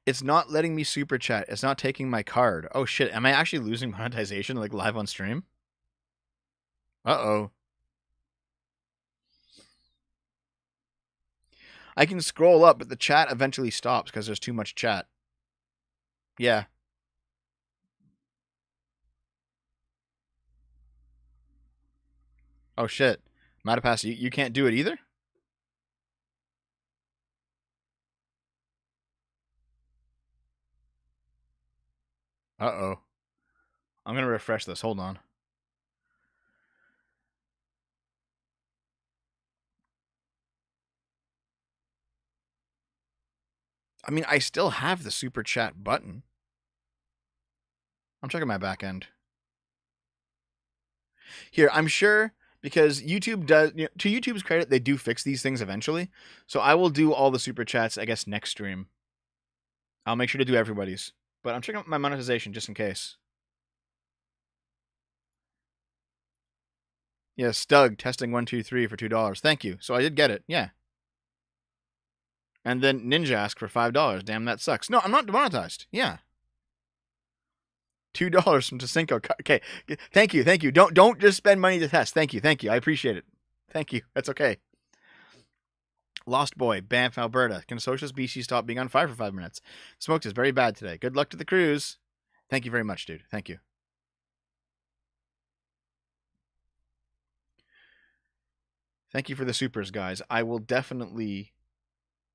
It's not letting me super chat. It's not taking my card. Oh shit. Am I actually losing monetization like live on stream? Uh-oh. I can scroll up, but the chat eventually stops because there's too much chat. Yeah. Oh shit. Matapass, you can't do it either? Uh-oh. I'm going to refresh this. Hold on. I mean, I still have the super chat button. I'm checking my back end. Here, I'm sure because YouTube does, you know, to YouTube's credit, they do fix these things eventually. So I will do all the super chats, I guess, next stream. I'll make sure to do everybody's. But I'm checking out my monetization just in case. Yeah, Stug, testing 1, 2, 3 for $2. Thank you. So I did get it. Yeah. And then Ninja asked for $5. Damn, that sucks. No, I'm not demonetized. Yeah. $2 from Tasinko. Okay. Thank you. Thank you. Don't just spend money to test. Thank you. Thank you. I appreciate it. Thank you. That's okay. Lost Boy, Banff, Alberta. Can a socialist BC stop being on fire for 5 minutes? Smoked is very bad today. Good luck to the cruise. Thank you very much, dude. Thank you. Thank you for the supers, guys. I will definitely...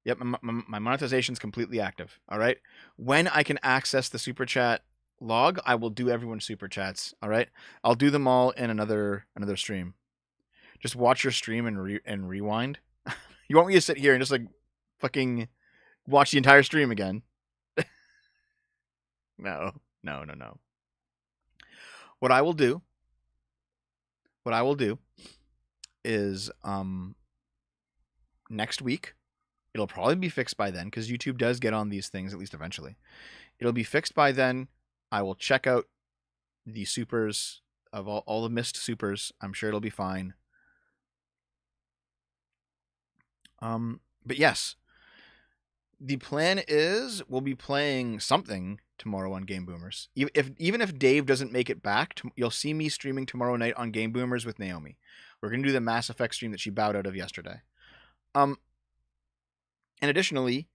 Yep, my monetization's completely active. All right? When I can access the super chat log, I will do everyone's super chats. All right? I'll do them all in another stream. Just watch your stream and rewind. You want me to sit here and just like fucking watch the entire stream again? No. What I will do is next week, it'll probably be fixed by then because YouTube does get on these things at least eventually. It'll be fixed by then. I will check out the supers of all the missed supers. I'm sure it'll be fine. But yes, the plan is we'll be playing something tomorrow on Game Boomers. Even if Dave doesn't make it back, you'll see me streaming tomorrow night on Game Boomers with Naomi. We're going to do the Mass Effect stream that she bowed out of yesterday. And additionally,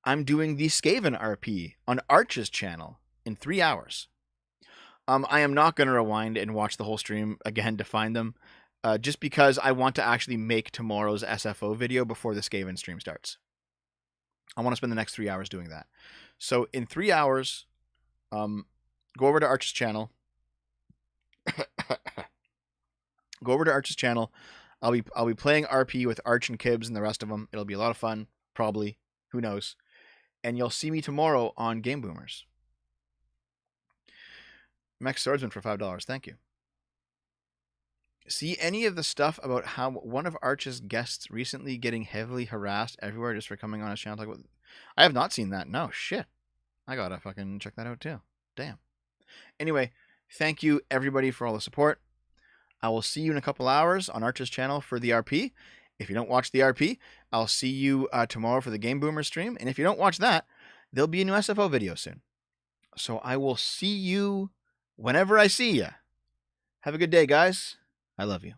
I'm doing the Skaven RP on Arch's channel in 3 hours. I am not going to rewind and watch the whole stream again to find them. Just because I want to actually make tomorrow's SFO video before the Skaven stream starts. I want to spend the next 3 hours doing that. So in 3 hours, go over to Arch's channel. Go over to Arch's channel. I'll be playing RP with Arch and Kibbs and the rest of them. It'll be a lot of fun, probably. Who knows? And you'll see me tomorrow on Game Boomers. Max Swordsman for $5. Thank you. See any of the stuff about how one of Arch's guests recently getting heavily harassed everywhere just for coming on his channel? Talk about... I have not seen that. No, shit. I gotta fucking check that out too. Damn. Anyway, thank you everybody for all the support. I will see you in a couple hours on Arch's channel for the RP. If you don't watch the RP, I'll see you tomorrow for the Game Boomer stream. And if you don't watch that, there'll be a new SFO video soon. So I will see you whenever I see you. Have a good day, guys. I love you.